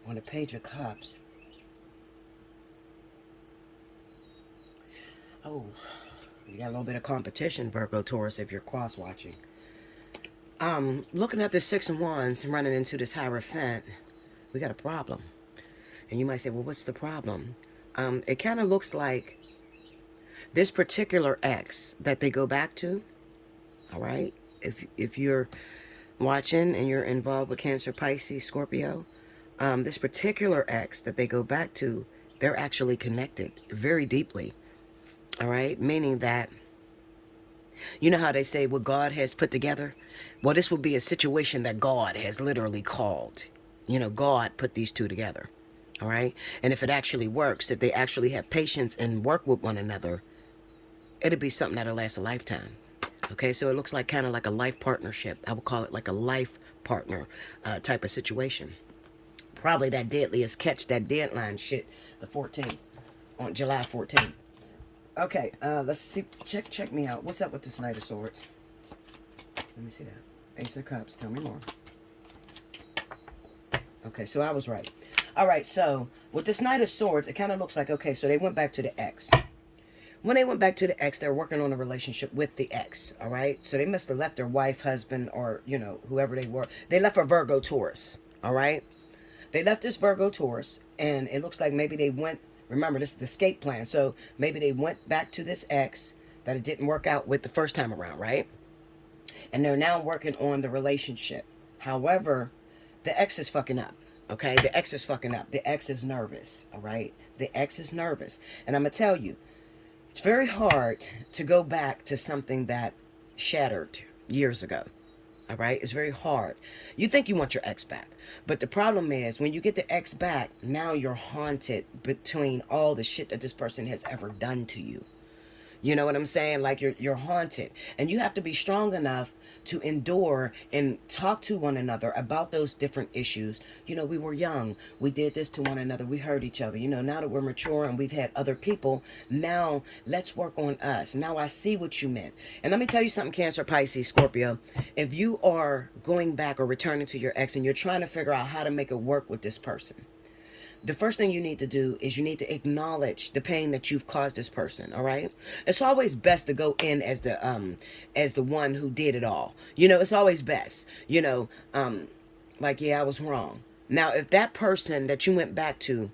On the Page of Cups. Oh, you got a little bit of competition, Virgo Taurus, if you're cross-watching. Looking at this Six of Wands and running into this Hierophant, we got a problem. And you might say, well, what's the problem? It kind of looks like this particular ex that they go back to, all right? If you're watching and you're involved with Cancer, Pisces, Scorpio, this particular ex that they go back to, they're actually connected very deeply. All right. Meaning that, you know how they say what God has put together? Well, this will be a situation that God has literally called. You know, God put these two together. All right. And if it actually works, if they actually have patience and work with one another, it'll be something that'll last a lifetime. Okay. So it looks like kind of like a life partnership. I would call it like a life partner type of situation. Probably that deadliest catch, that deadline shit, the 14th, on July 14th. Okay, let's see. Check me out. What's up with this Knight of Swords? Let me see that. Ace of Cups. Tell me more. Okay, so I was right. All right, so with this Knight of Swords, it kind of looks like, okay, so they went back to the ex. When they went back to the ex, they're working on a relationship with the ex, all right? So they must have left their wife, husband, or, you know, whoever they were. They left for Virgo Taurus, all right? They left this Virgo Taurus, and it looks like maybe they went, remember, this is the escape plan. So maybe they went back to this ex that it didn't work out with the first time around, right? And they're now working on the relationship. However, the ex is fucking up. Okay, the ex is fucking up. The ex is nervous. All right, the ex is nervous, and I'm gonna tell you, it's very hard to go back to something that shattered years ago. All right, it's very hard. You think you want your ex back, but the problem is when you get the ex back, now you're haunted between all the shit that this person has ever done to you. You know what I'm saying? Like you're haunted, and you have to be strong enough to endure and talk to one another about those different issues. You know, we were young. We did this to one another. We hurt each other. You know, now that we're mature and we've had other people, now let's work on us. Now I see what you meant. And let me tell you something, Cancer, Pisces, Scorpio. If you are going back or returning to your ex and you're trying to figure out how to make it work with this person, the first thing you need to do is you need to acknowledge the pain that you've caused this person. All right, it's always best to go in as the one who did it all. You know, it's always best, you know, like, yeah, I was wrong. Now if that person that you went back to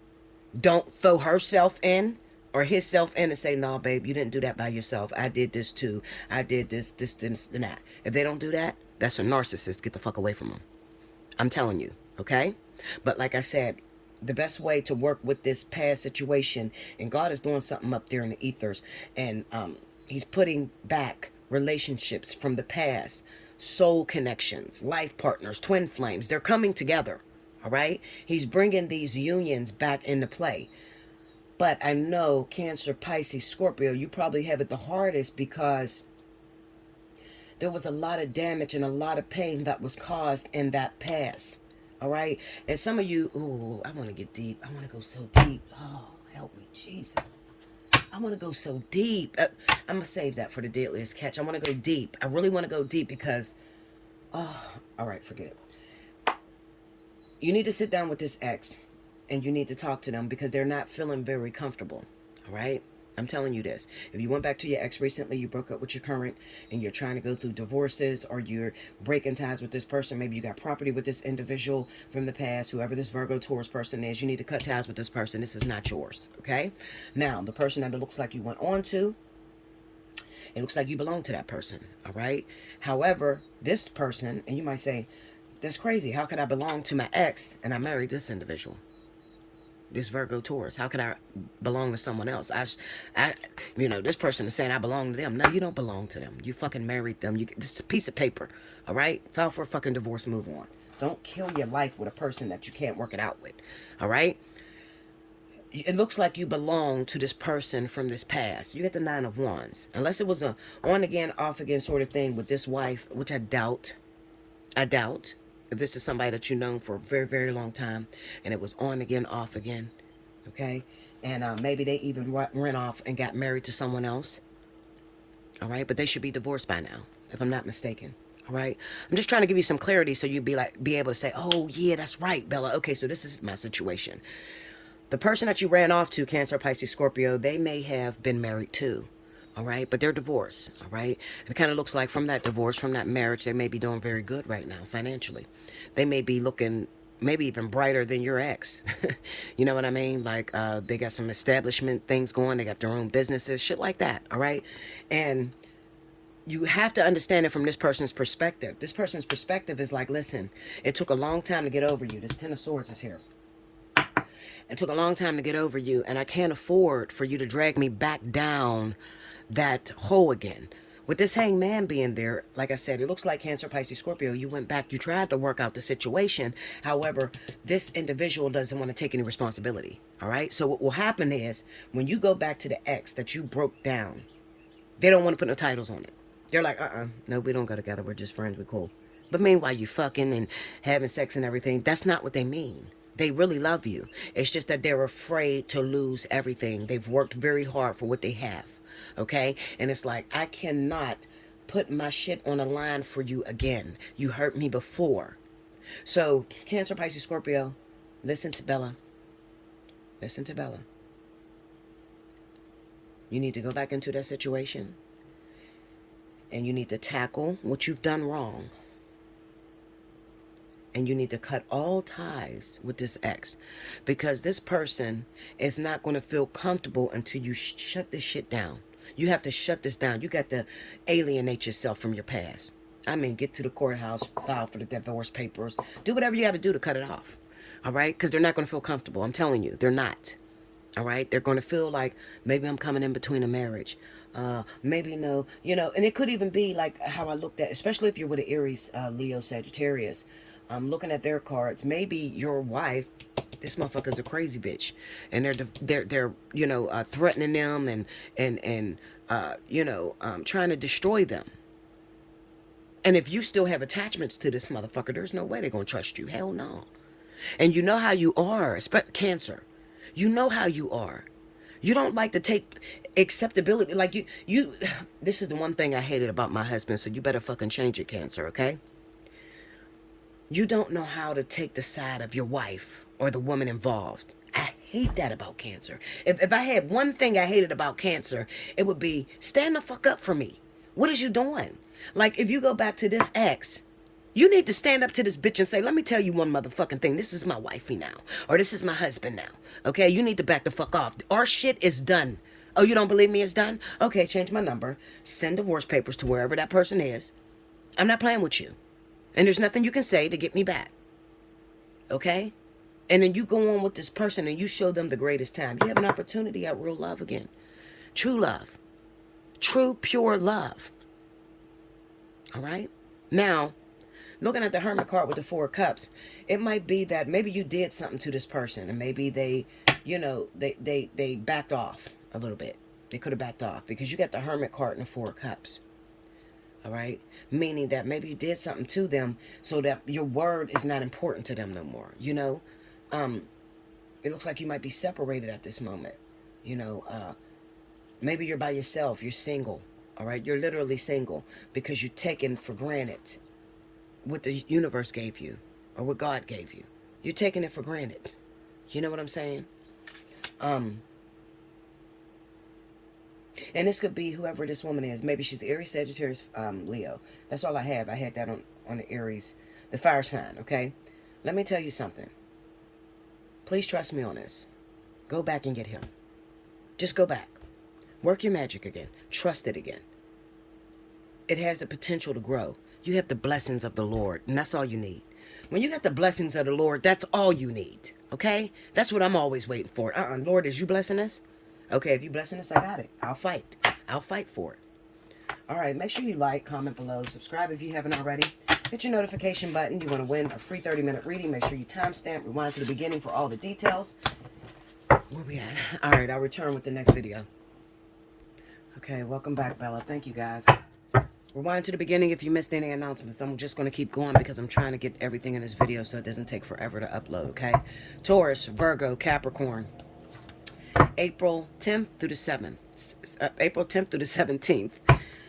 don't throw herself in or his self in and say, no, babe, you didn't do that by yourself, I did this too, I did this and that. If they don't do that, that's a narcissist. Get the fuck away from them. I'm telling you. Okay, but like I said, the best way to work with this past situation, and God is doing something up there in the ethers, and he's putting back relationships from the past, soul connections, life partners, twin flames. They're coming together. All right, he's bringing these unions back into play. But I know, Cancer, Pisces, Scorpio, you probably have it the hardest because there was a lot of damage and a lot of pain that was caused in that past. All right. And some of you, ooh, I want to get deep. I want to go so deep. Oh, help me, Jesus. I want to go so deep. I'm going to save that for the deadliest catch. I want to go deep. I really want to go deep because, oh, all right, forget it. You need to sit down with this ex and you need to talk to them because they're not feeling very comfortable. All right. I'm telling you this. If you went back to your ex recently, you broke up with your current, and you're trying to go through divorces, or you're breaking ties with this person, maybe you got property with this individual from the past, whoever this Virgo Taurus person is, you need to cut ties with this person. This is not yours, okay? Now, the person that it looks like you went on to, it looks like you belong to that person, all right? However, this person, and you might say, that's crazy. How could I belong to my ex and I married this individual? This Virgo Taurus, how can I belong to someone else? You know, this person is saying I belong to them. No, you don't belong to them. You fucking married them. It's a piece of paper, all right? File for a fucking divorce, move on. Don't kill your life with a person that you can't work it out with, all right? It looks like you belong to this person from this past. You get the 9 of Wands. Unless it was a on again, off again sort of thing with this wife, which I doubt. I doubt. If this is somebody that you've known for a very, very long time, and it was on again, off again, okay? And maybe they even ran off and got married to someone else, all right? But they should be divorced by now, if I'm not mistaken, all right? I'm just trying to give you some clarity so you'd be able to say, oh, yeah, that's right, Bella. Okay, so this is my situation. The person that you ran off to, Cancer, Pisces, Scorpio, they may have been married too. All right, but they're divorced, all right? And it kind of looks like from that divorce, from that marriage, they may be doing very good right now financially. They may be looking maybe even brighter than your ex. You know what I mean? Like they got some establishment things going. They got their own businesses, shit like that, all right? And you have to understand it from this person's perspective. This person's perspective is like, listen, it took a long time to get over you. This 10 of Swords is here. It took a long time to get over you, and I can't afford for you to drag me back down that hole again. With this Hangman being there, like I said, it looks like Cancer, Pisces, Scorpio, you went back, you tried to work out the situation. However, this individual doesn't want to take any responsibility, all right? So what will happen is when you go back to the ex that you broke down, they don't want to put no titles on it. They're like, no, we don't go together. We're just friends. We're cool. But meanwhile, you fucking and having sex and everything. That's not what they mean. They really love you. It's just that they're afraid to lose everything. They've worked very hard for what they have. Okay? And it's like, I cannot put my shit on a line for you again. You hurt me before. So, Cancer, Pisces, Scorpio, listen to Bella. Listen to Bella. You need to go back into that situation. And you need to tackle what you've done wrong. And you need to cut all ties with this ex. Because this person is not going to feel comfortable until you shut this shit down. You have to shut this down. You got to alienate yourself from your past. I mean, get to the courthouse, file for the divorce papers. Do whatever you got to do to cut it off. All right? Because they're not going to feel comfortable. I'm telling you, they're not. All right, they're going to feel like maybe I'm coming in between a marriage. Maybe no, you know, and it could even be like how I looked at, especially if you're with an Aries, Leo, Sagittarius. I'm looking at their cards. Maybe your wife, this motherfucker's a crazy bitch, and they're you know, threatening them and you know, trying to destroy them. And if you still have attachments to this motherfucker, there's no way they're gonna trust you. Hell no. And you know how you are, Cancer. You know how you are. You don't like to take acceptability. Like you, this is the one thing I hated about my husband, so you better fucking change it, Cancer, okay? You don't know how to take the side of your wife or the woman involved. I hate that about Cancer. If I had one thing I hated about Cancer, it would be stand the fuck up for me. What is you doing? Like if you go back to this ex, you need to stand up to this bitch and say, let me tell you one motherfucking thing. This is my wifey now. Or this is my husband now. Okay? You need to back the fuck off. Our shit is done. Oh, you don't believe me it's done? Okay, change my number. Send divorce papers to wherever that person is. I'm not playing with you. And there's nothing you can say to get me back. Okay? And then you go on with this person and you show them the greatest time. You have an opportunity at real love again. True love. True, pure love. All right? Now, looking at the Hermit card with the Four of Cups, it might be that maybe you did something to this person and maybe they, you know, they backed off a little bit. They could have backed off because you got the Hermit card and the Four of Cups. All right? Meaning that maybe you did something to them so that your word is not important to them no more. You know, it looks like you might be separated at this moment. You know, maybe you're by yourself. You're single. All right? You're literally single because you're taken for granted what the universe gave you or what God gave you. You're taking it for granted. You know what I'm saying? And this could be whoever this woman is. Maybe she's Aries, Sagittarius, Leo. That's all I have. I had that on the Aries, the fire sign, okay? Let me tell you something. Please trust me on this. Go back and get him. Just go back. Work your magic again. Trust it again. It has the potential to grow. You have the blessings of the Lord, and that's all you need. When you got the blessings of the Lord, that's all you need, okay? That's what I'm always waiting for. Lord, is you blessing us? Okay, if you blessing us, I got it. I'll fight. I'll fight for it. All right, make sure you like, comment below, subscribe if you haven't already. Hit your notification button. You want to win a free 30-minute reading. Make sure you timestamp, rewind to the beginning for all the details. Where we at? All right, I'll return with the next video. Okay, welcome back, Bella. Thank you, guys. Rewind to the beginning if you missed any announcements. I'm just going to keep going because I'm trying to get everything in this video so it doesn't take forever to upload, okay? Taurus, Virgo, Capricorn. April 10th through the 7th. April 10th through the 17th.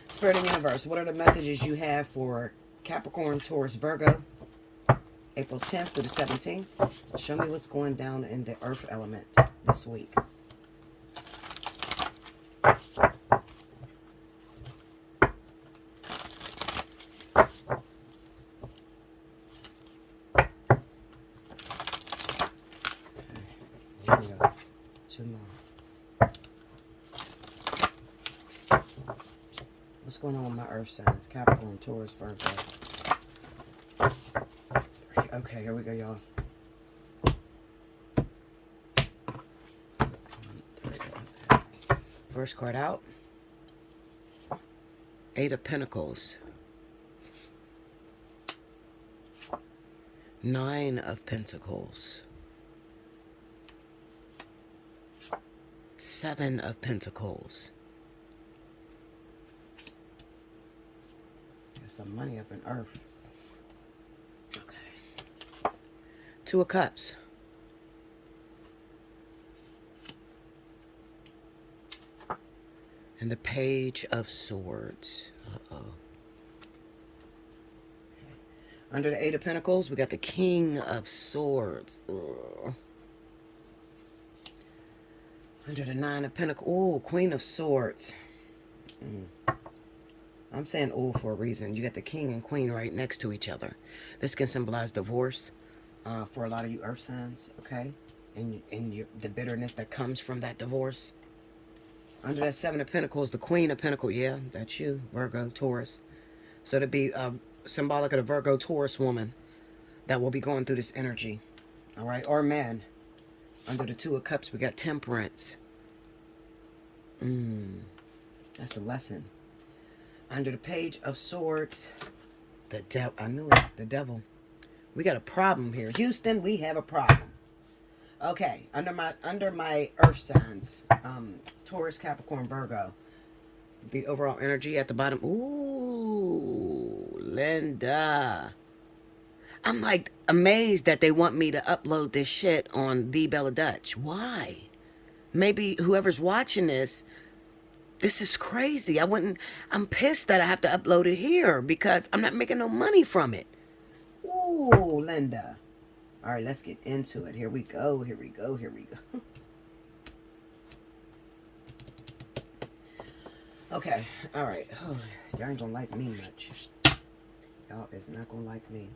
Spirit of the Universe, what are the messages you have for Capricorn, Taurus, Virgo? April 10th through the 17th. Show me what's going down in the earth element this week. Two more. What's going on with my earth signs? Capricorn, Taurus, Virgo. Okay, here we go, y'all. First card out. 8 of Pentacles. 9 of Pentacles. 7 of Pentacles. There's some money up in earth. Okay. 2 of Cups. And the Page of Swords. Uh-oh. Okay. Under the 8 of Pentacles, we got the King of Swords. Ugh. Under the Nine of Pentacles. Ooh, Queen of Swords. I'm saying ooh for a reason. You got the King and Queen right next to each other. This can symbolize divorce for a lot of you earth signs, okay? And the bitterness that comes from that divorce. Under that Seven of Pentacles, the Queen of Pentacles. Yeah, that's you, Virgo, Taurus. So to be symbolic of the Virgo, Taurus woman that will be going through this energy, all right? Or man. Under the Two of Cups, we got Temperance. That's a lesson. Under the Page of Swords, the devil. I knew it. The devil. We got a problem here, Houston. We have a problem. Okay, under my earth signs, Taurus, Capricorn, Virgo. The overall energy at the bottom. Ooh, Linda. I'm like amazed that they want me to upload this shit on the Bella Dutch. Why? Maybe whoever's watching this is crazy. I'm pissed that I have to upload it here because I'm not making no money from it. Ooh, Linda. All right, let's get into it. Here we go. Here we go. Here we go. Okay. All right. Oh, y'all ain't gonna like me much. Y'all is not gonna like me.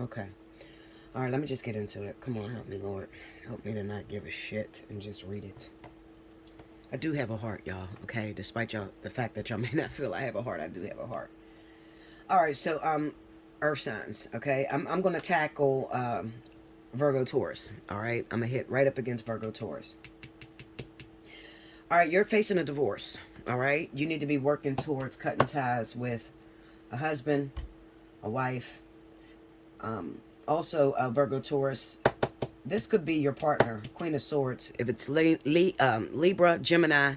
Okay. All right, let me just get into it. Come on, help me, Lord. Help me to not give a shit and just read it. I do have a heart, y'all, okay? Despite the fact that y'all may not feel I have a heart, I do have a heart. All right, so earth signs, okay? I'm going to tackle Virgo, Taurus, all right? I'm going to hit right up against Virgo, Taurus. All right, you're facing a divorce, all right? You need to be working towards cutting ties with a husband, a wife. Also, Virgo, Taurus, this could be your partner, Queen of Swords. If it's Libra, Gemini,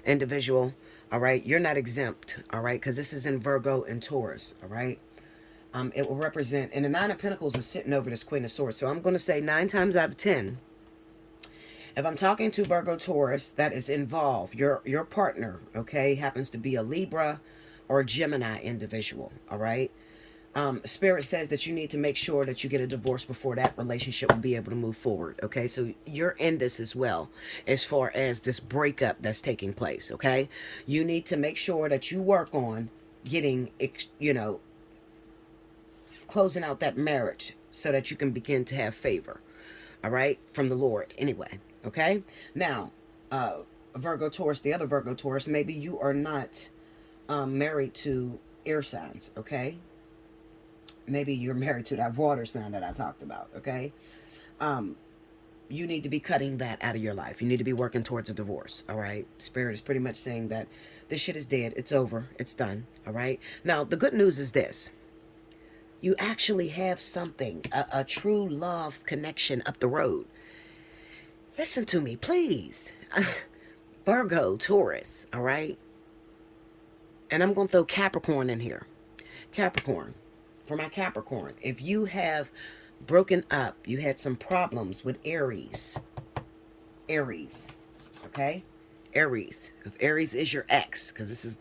individual, all right? You're not exempt, all right? Because this is in Virgo and Taurus, all right? It will represent, and the Nine of Pentacles is sitting over this Queen of Swords. So I'm going to say 9 times out of 10, if I'm talking to Virgo, Taurus, that is involved, your partner, okay, happens to be a Libra or a Gemini individual, all right? Spirit says that you need to make sure that you get a divorce before that relationship will be able to move forward. Okay, so you're in this as well as far as this breakup that's taking place. Okay, you need to make sure that you work on getting, closing out that marriage so that you can begin to have favor. All right, from the Lord anyway. Okay, now, Virgo, Taurus, the other Virgo, Taurus, maybe you are not married to air signs. Okay. Maybe you're married to that water sign that I talked about, okay? You need to be cutting that out of your life. You need to be working towards a divorce, all right? Spirit is pretty much saying that this shit is dead. It's over. It's done, all right? Now, the good news is this. You actually have something, a true love connection up the road. Listen to me, please. Virgo, Taurus, all right? And I'm going to throw Capricorn in here. Capricorn. For my Capricorn, if you have broken up, you had some problems with Aries, okay? Aries. If Aries is your ex, because this is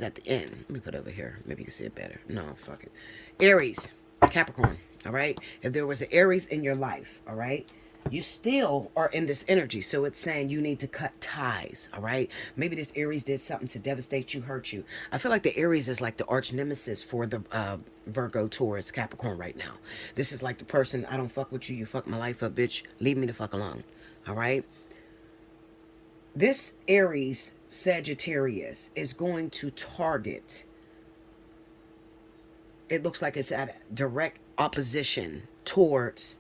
at the end. Let me put it over here. Maybe you can see it better. No, fuck it. Aries, Capricorn, all right? If there was an Aries in your life, all right? You still are in this energy. So it's saying you need to cut ties, all right? Maybe this Aries did something to devastate you, hurt you. I feel like the Aries is like the arch nemesis for the Virgo, Taurus, Capricorn right now. This is like the person, I don't fuck with you, you fuck my life up, bitch. Leave me the fuck alone, all right? This Aries, Sagittarius, is going to target, it looks like it's at direct opposition towards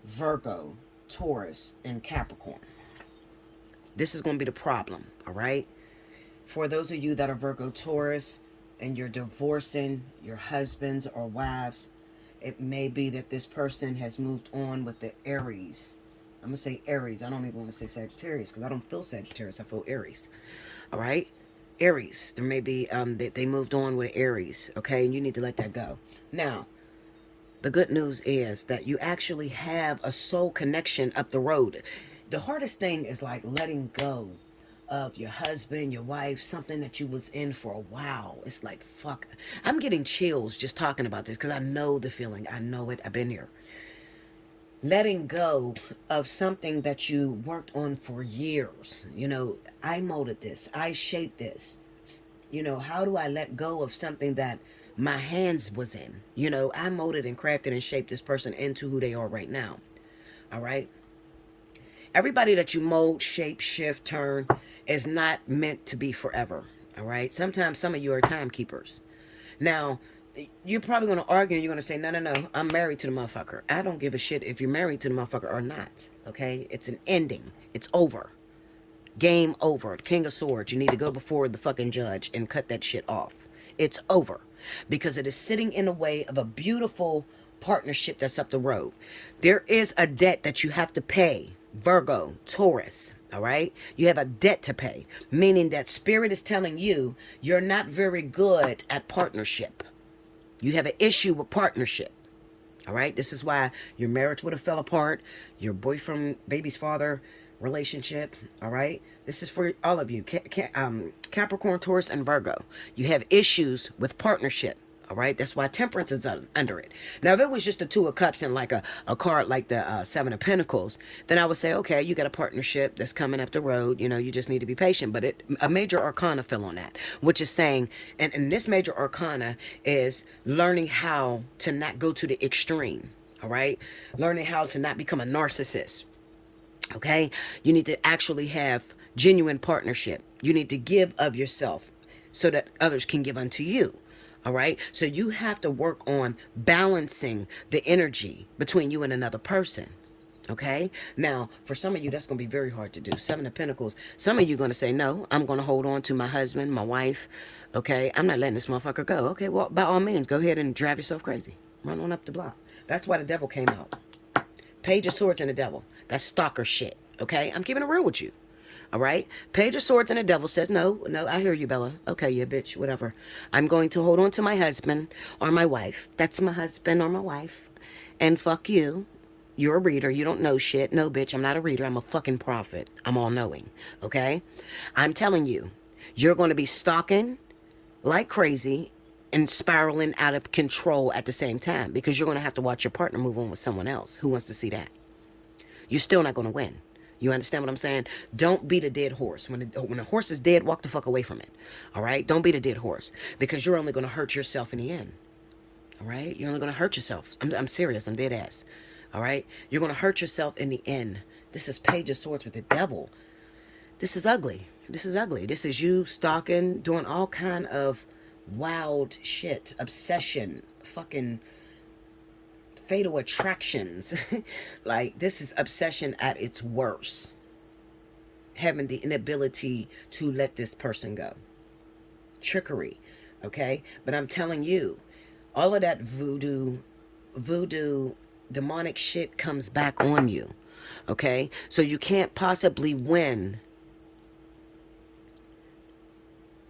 Virgo, Taurus, and Capricorn. This is going to be the problem, all right? For those of you that are Virgo, Taurus, and you're divorcing your husbands or wives, it may be that this person has moved on with the Aries. I'm going to say Aries. I don't even want to say Sagittarius because I don't feel Sagittarius. I feel Aries, all right? Aries. There may be that they moved on with Aries, okay? And you need to let that go. Now, the good news is that you actually have a soul connection up the road. The hardest thing is like letting go of your husband, your wife, something that you was in for a while. It's like, fuck. I'm getting chills just talking about this because I know the feeling. I know it. I've been here. Letting go of something that you worked on for years. You know, I molded this. I shaped this. You know, how do I let go of something that my hands was in? You know, I molded and crafted and shaped this person into who they are right now. All right. Everybody that you mold, shape, shift, turn is not meant to be forever. All right. Sometimes some of you are timekeepers. Now, you're probably going to argue and you're going to say, no, no, no, I'm married to the motherfucker. I don't give a shit if you're married to the motherfucker or not. Okay. It's an ending. It's over. Game over. King of Swords. You need to go before the fucking judge and cut that shit off. It's over. Because it is sitting in the way of a beautiful partnership that's up the road. There is a debt that you have to pay. Virgo, Taurus, all right? You have a debt to pay. Meaning that spirit is telling you you're not very good at partnership. You have an issue with partnership. All right? This is why your marriage would have fell apart. Your boyfriend, baby's father relationship. All right? This is for all of you. Capricorn, Taurus, and Virgo. You have issues with partnership. All right? That's why temperance is under it. Now, if it was just the Two of Cups and like a card like the Seven of Pentacles, then I would say, okay, you got a partnership that's coming up the road. You know, you just need to be patient. But a major arcana fell on that, which is saying, and this major arcana is learning how to not go to the extreme. All right? Learning how to not become a narcissist. Okay? You need to actually have genuine partnership. You need to give of yourself so that others can give unto you. All right. So you have to work on balancing the energy between you and another person. Okay. Now, for some of you, that's going to be very hard to do. Seven of Pentacles. Some of you are going to say, no, I'm going to hold on to my husband, my wife. Okay. I'm not letting this motherfucker go. Okay. Well, by all means, go ahead and drive yourself crazy. Run on up the block. That's why the devil came out. Page of Swords and the devil. That's stalker shit. Okay. I'm keeping it real with you. All right. Page of Swords and the devil says, no, I hear you, Bella. Okay, yeah, bitch, whatever. I'm going to hold on to my husband or my wife. That's my husband or my wife. And fuck you. You're a reader. You don't know shit. No, bitch, I'm not a reader. I'm a fucking prophet. I'm all knowing. Okay. I'm telling you, you're going to be stalking like crazy and spiraling out of control at the same time because you're going to have to watch your partner move on with someone else. Who wants to see that? You're still not going to win. You understand what I'm saying? Don't beat a dead horse. When a horse is dead, walk the fuck away from it. All right? Don't beat a dead horse because you're only going to hurt yourself in the end. All right? You're only going to hurt yourself. I'm serious. I'm dead ass. All right? You're going to hurt yourself in the end. This is Page of Swords with the devil. This is ugly. This is ugly. This is you stalking, doing all kind of wild shit, obsession, fucking fatal attractions. Like, this is obsession at its worst. Having the inability to let this person go. Trickery. Okay? But I'm telling you, all of that voodoo, demonic shit comes back on you. Okay? So you can't possibly win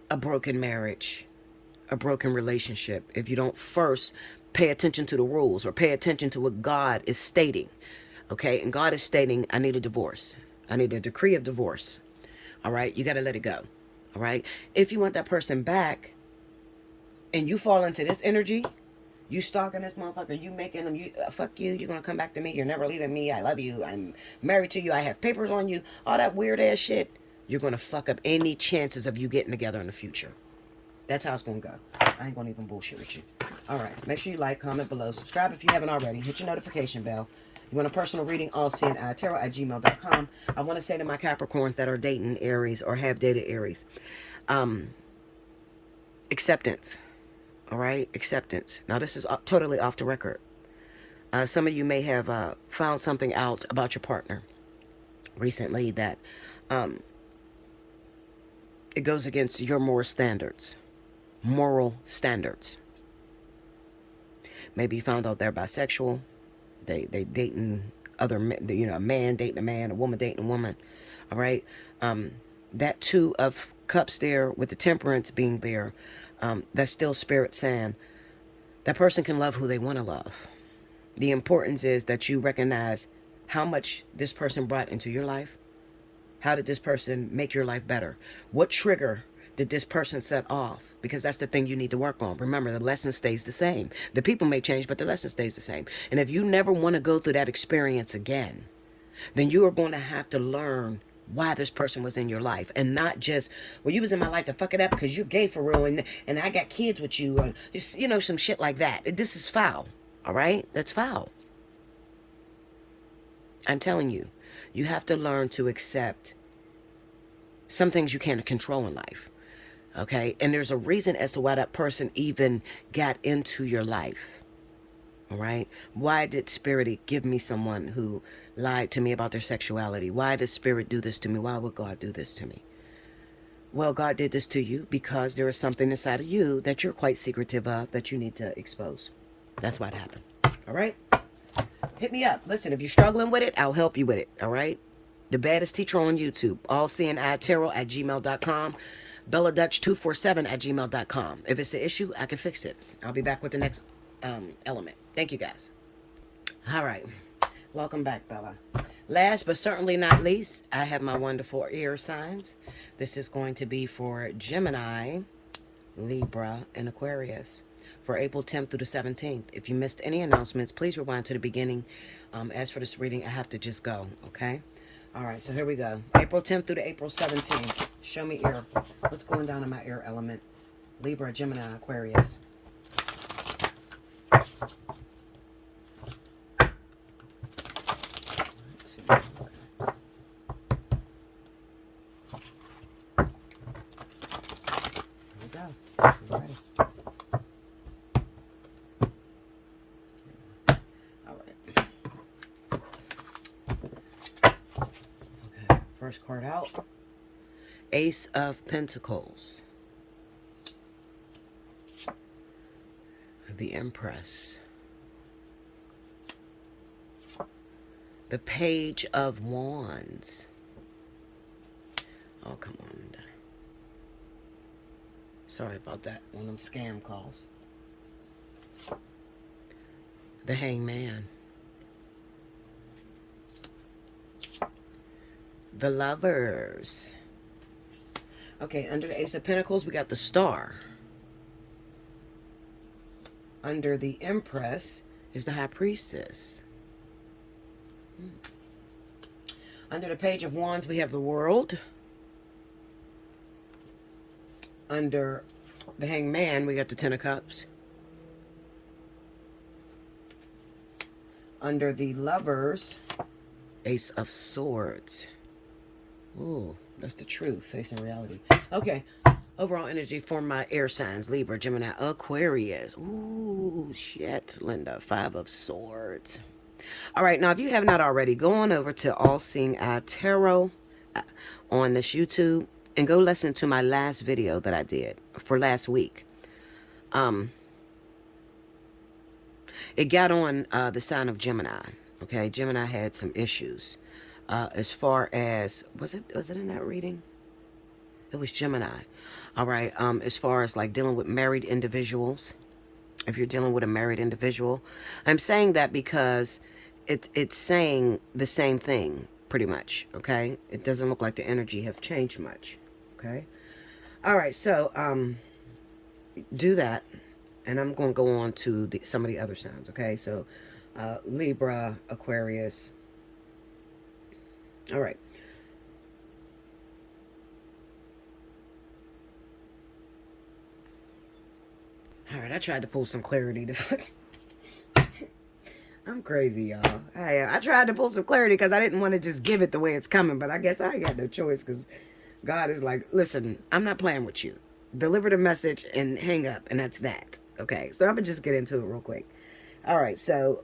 a broken marriage, a broken relationship, if you don't first pay attention to the rules or pay attention to what God is stating. Okay? And God is stating, I need a divorce. I need a decree of divorce. All right? You got to let it go. All right? If you want that person back and you fall into this energy, you stalking this motherfucker, you making them, fuck you, you're going to come back to me, you're never leaving me, I love you, I'm married to you, I have papers on you, all that weird ass shit, you're going to fuck up any chances of you getting together in the future. That's how it's going to go. I ain't going to even bullshit with you. All right. Make sure you like, comment below. Subscribe if you haven't already. Hit your notification bell. You want a personal reading? Allseeingeyetarot@gmail.com. I want to say to my Capricorns that are dating Aries or have dated Aries. Acceptance. All right? Acceptance. Now, this is totally off the record. Some of you may have found something out about your partner recently that it goes against your moral standards. Maybe you found out they're bisexual. They dating other men, a man dating a man, a woman dating a woman. All right. That Two of Cups there with the Temperance being there, that's still spirit saying that person can love who they want to love. The importance is that you recognize how much this person brought into your life How did this person make your life better? What trigger did this person set off? Because that's the thing you need to work on. Remember, the lesson stays the same. The people may change, but the lesson stays the same. And if you never want to go through that experience again, then you are going to have to learn why this person was in your life, and not just, well, you was in my life to fuck it up because you're gay for real, and I got kids with you, and you know, some shit like that. This is foul. All right, that's foul. I'm telling you, you have to learn to accept some things you can't control in life. Okay, and there's a reason as to why that person even got into your life. All right, why did Spirit give me someone who lied to me about their sexuality? Why did Spirit do this to me? Why would God do this to me? Well, God did this to you because there is something inside of you that you're quite secretive of that you need to expose. That's why it happened. All right, hit me up. Listen, if you're struggling with it, I'll help you with it. All right, the baddest teacher on YouTube, Allseeingeyetarot@gmail.com, BellaDutch247@gmail.com. If it's an issue, I can fix it. I'll be back with the next element. Thank you, guys. All right, welcome back, Bella. Last but certainly not least, I have my wonderful air signs. This is going to be for Gemini, Libra, and Aquarius for April 10th through the 17th. If you missed any announcements, please rewind to the beginning. As for this reading, I have to just go, okay? All right, so here we go. April 10th through to April 17th. Show me air. What's going down in my air element? Libra, Gemini, Aquarius. First card out. Ace of Pentacles. The Empress. The Page of Wands. Oh, come on. Sorry about that. One of them scam calls. The Hangman. The Lovers. Okay, under the Ace of Pentacles, we got the Star. Under the Empress is the High Priestess. Under the Page of Wands, we have the World. Under the Hangman, we got the Ten of Cups. Under the Lovers, Ace of Swords. Ooh, that's the truth, facing reality. Okay, overall energy for my air signs, Libra, Gemini, Aquarius. Ooh, shit, Linda, Five of Swords. All right, now if you have not already, go on over to Allseeingeyetarot on this YouTube and go listen to my last video that I did for last week. It got on the sign of Gemini. Okay, Gemini had some issues. As far as, was it in that reading? It was Gemini. All right. As far as like dealing with married individuals, if you're dealing with a married individual, I'm saying that because it's saying the same thing pretty much. Okay. It doesn't look like the energy have changed much. Okay. All right. So, do that. And I'm going to go on to some of the other signs. Okay. So, Libra, Aquarius. All right. All right, I tried to pull some clarity to... I'm crazy, y'all. I tried to pull some clarity because I didn't want to just give it the way it's coming, but I guess I got no choice because God is like, listen, I'm not playing with you. Deliver the message and hang up, and that's that. Okay, so I'm going to just get into it real quick. All right, so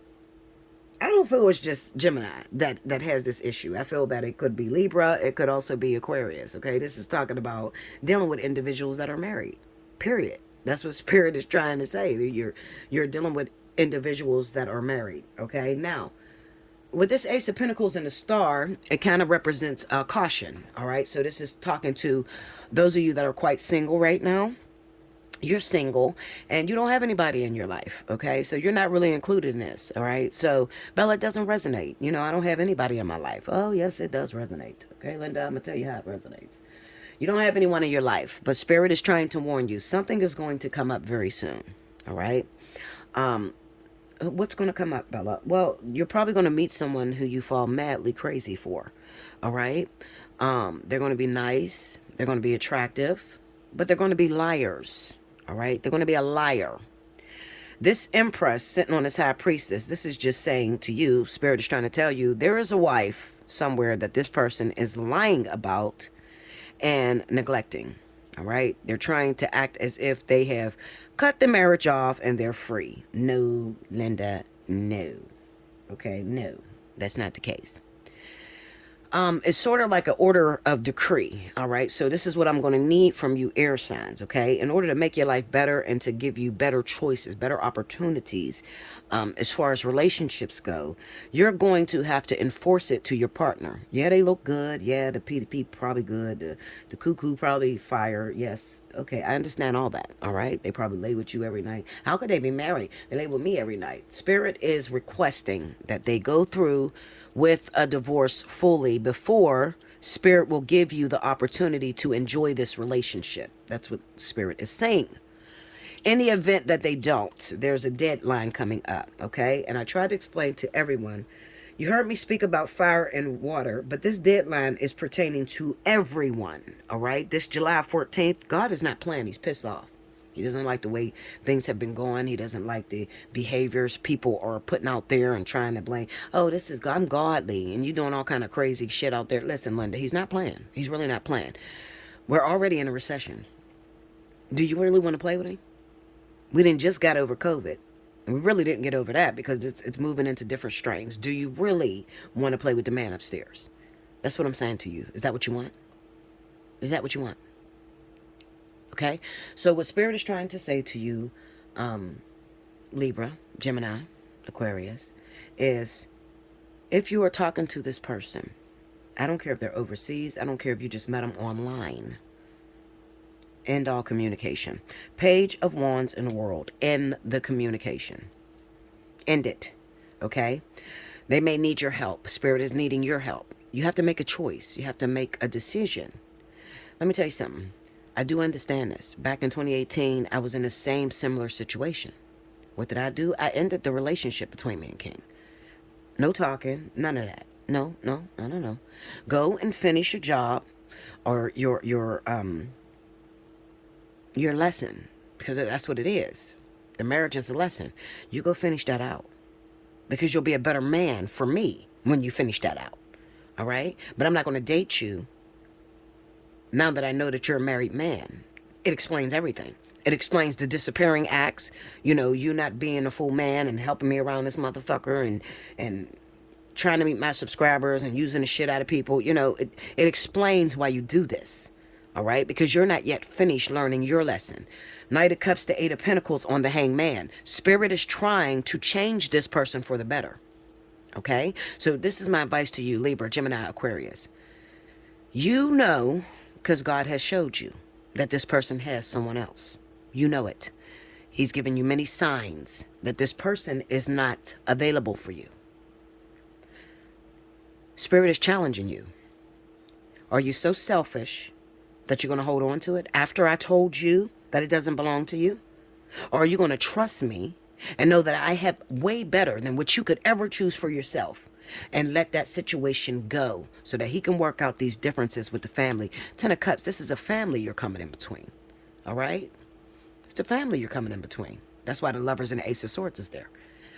I don't feel it's just Gemini that has this issue. I feel that it could be Libra. It could also be Aquarius. Okay, this is talking about dealing with individuals that are married. Period. That's what Spirit is trying to say. You're dealing with individuals that are married. Okay, now with this Ace of Pentacles and the Star, it kind of represents caution. All right, so this is talking to those of you that are quite single right now. you're single and you don't have anybody in your life, okay? So you're not really included in this, all right? So, Bella, it doesn't resonate. You know, I don't have anybody in my life. Oh, yes, it does resonate. Okay, Linda, I'm going to tell you how it resonates. You don't have anyone in your life, but Spirit is trying to warn you. Something is going to come up very soon, all right? What's going to come up, Bella? Well, you're probably going to meet someone who you fall madly crazy for, all right? They're going to be nice. They're going to be attractive, but they're going to be liars, all right? They're going to be a liar. This Empress sitting on this High Priestess, this is just saying to you, Spirit is trying to tell you, there is a wife somewhere that this person is lying about and neglecting. All right. They're trying to act as if they have cut the marriage off and they're free. No, Linda, no. Okay, no, that's not the case. It's sort of like an order of decree. All right. So this is what I'm going to need from you, air signs. Okay. In order to make your life better and to give you better choices, better opportunities, as far as relationships go, you're going to have to enforce it to your partner. Yeah, they look good. Yeah, the P2P probably good. The cuckoo probably fire. Yes. Okay. I understand all that. All right. They probably lay with you every night. How could they be married? They lay with me every night. Spirit is requesting that they go through with a divorce fully before Spirit will give you the opportunity to enjoy this relationship. That's what Spirit is saying. In the event that they don't, there's a deadline coming up, okay? And I try to explain to everyone, you heard me speak about fire and water, but this deadline is pertaining to everyone, all right? This July 14th, God is not playing. He's pissed off. He doesn't like the way things have been going. He doesn't like the behaviors people are putting out there and trying to blame. Oh, this is, I'm godly, and you doing all kind of crazy shit out there. Listen, Linda, he's not playing. He's really not playing. We're already in a recession. Do you really want to play with him? We didn't just got over COVID. And we really didn't get over that because it's moving into different strains. Do you really want to play with the man upstairs? That's what I'm saying to you. Is that what you want? Is that what you want? Okay, so what Spirit is trying to say to you, Libra, Gemini, Aquarius, is if you are talking to this person, I don't care if they're overseas, I don't care if you just met them online, end all communication. Page of Wands in the world, end the communication. End it, okay? They may need your help. Spirit is needing your help. You have to make a choice. You have to make a decision. Let me tell you something. I do understand this. Back in 2018, I was in the same similar situation. What did I do? I ended the relationship between me and King. No talking, none of that. No. Go and finish your job or your lesson, because that's what it is. The marriage is a lesson. You go finish that out because you'll be a better man for me when you finish that out. All right? But I'm not going to date you now that I know that you're a married man. It explains everything. It explains the disappearing acts, you know, you not being a full man and helping me around this motherfucker and trying to meet my subscribers and using the shit out of people. You know, it explains why you do this, all right? Because you're not yet finished learning your lesson. Knight of Cups to Eight of Pentacles on the Hangman. Spirit is trying to change this person for the better, okay? So this is my advice to you, Libra, Gemini, Aquarius. You know, because God has showed you that this person has someone else. You know it. He's given you many signs that this person is not available for you. Spirit is challenging you. Are you so selfish that you're going to hold on to it after I told you that it doesn't belong to you? Or are you going to trust me and know that I have way better than what you could ever choose for yourself, and let that situation go so that he can work out these differences with the family? Ten of Cups, this is a family you're coming in between. All right? It's a family you're coming in between. That's why the Lovers and the Ace of Swords is there.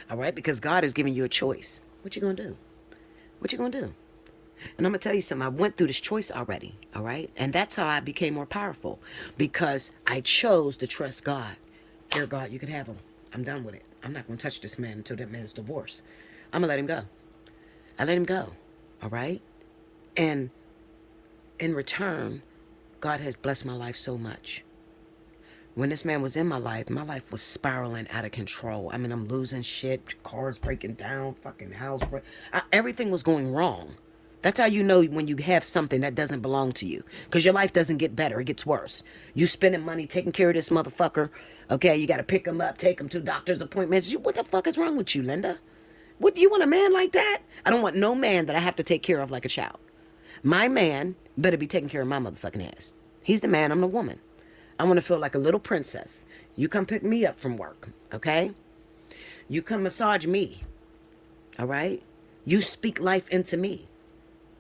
All right? Because God is giving you a choice. What you going to do? What you going to do? And I'm going to tell you something. I went through this choice already. All right? And that's how I became more powerful, because I chose to trust God. Dear God, you can have him. I'm done with it. I'm not going to touch this man until that man's divorced. I'm going to let him go. I let him go. All right? And in return, God has blessed my life so much. When this man was in my life was spiraling out of control. I mean, I'm losing shit, cars breaking down, fucking house everything was going wrong. That's how you know when you have something that doesn't belong to you. Because your life doesn't get better. It gets worse. You spending money taking care of this motherfucker. Okay, you got to pick him up, take him to doctor's appointments. What the fuck is wrong with you, Linda? What, you want a man like that? I don't want no man that I have to take care of like a child. My man better be taking care of my motherfucking ass. He's the man, I'm the woman. I want to feel like a little princess. You come pick me up from work, okay? You come massage me, all right? You speak life into me.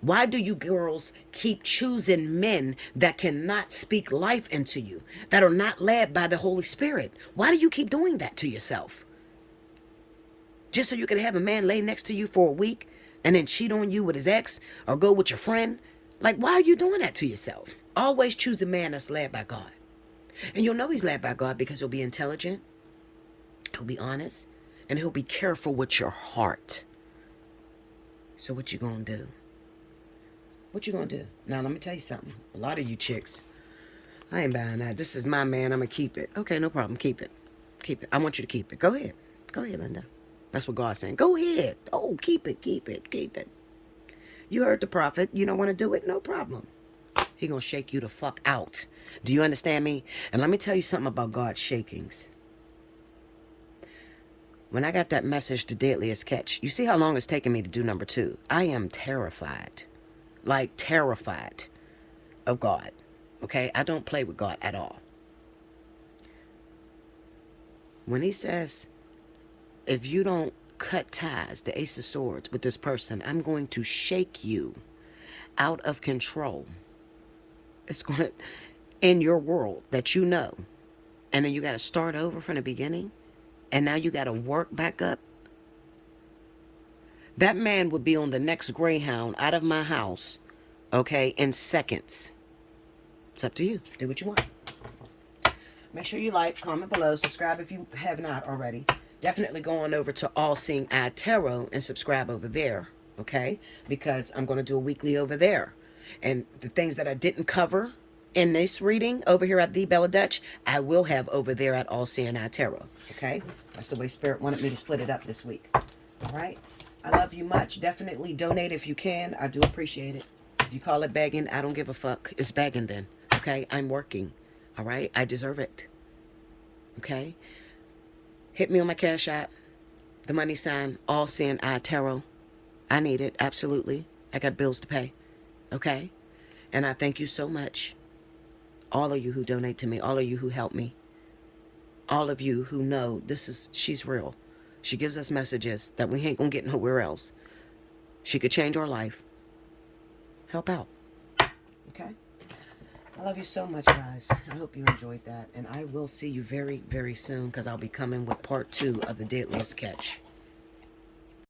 Why do you girls keep choosing men that cannot speak life into you, that are not led by the Holy Spirit? Why do you keep doing that to yourself? Just so you can have a man lay next to you for a week and then cheat on you with his ex or go with your friend? Like, why are you doing that to yourself? Always choose a man that's led by God. And you'll know he's led by God because he'll be intelligent, he'll be honest, and he'll be careful with your heart. So what you gonna do? What you gonna do? Now, let me tell you something. A lot of you chicks, I ain't buying that. This is my man. I'm gonna keep it. Okay, no problem. Keep it. Keep it. I want you to keep it. Go ahead. Go ahead, Linda. That's what God's saying. Go ahead. Oh, keep it. Keep it. Keep it. You heard the prophet. You don't want to do it? No problem. He gonna shake you the fuck out. Do you understand me? And let me tell you something about God's shakings. When I got that message, the deadliest catch, you see how long it's taken me to do number 2. I am terrified. Like terrified of God. Okay? I don't play with God at all. When he says, if you don't cut ties, the Ace of Swords, with this person, I'm going to shake you out of control. It's going to end your world that you know. And then you got to start over from the beginning. And now you got to work back up. That man would be on the next Greyhound out of my house, okay, in seconds. It's up to you. Do what you want. Make sure you like, comment below, subscribe if you have not already. Definitely go on over to Allseeingeyetarot and subscribe over there, okay? Because I'm going to do a weekly over there. And the things that I didn't cover in this reading over here at The Bella Dutch, I will have over there at Allseeingeyetarot, okay? That's the way Spirit wanted me to split it up this week, all right? I love you much. Definitely donate if you can. I do appreciate it. If you call it begging, I don't give a fuck. It's begging then, okay? I'm working, all right? I deserve it, okay? Hit me on my Cash App, the money sign, Allseeingeyetarot. I need it, absolutely. I got bills to pay, okay? And I thank you so much. All of you who donate to me, all of you who help me, all of you who know she's real. She gives us messages that we ain't gonna get nowhere else. She could change our life. Help out, okay? I love you so much, guys. I hope you enjoyed that. And I will see you very, very soon because I'll be coming with part 2 of the Deadliest Catch.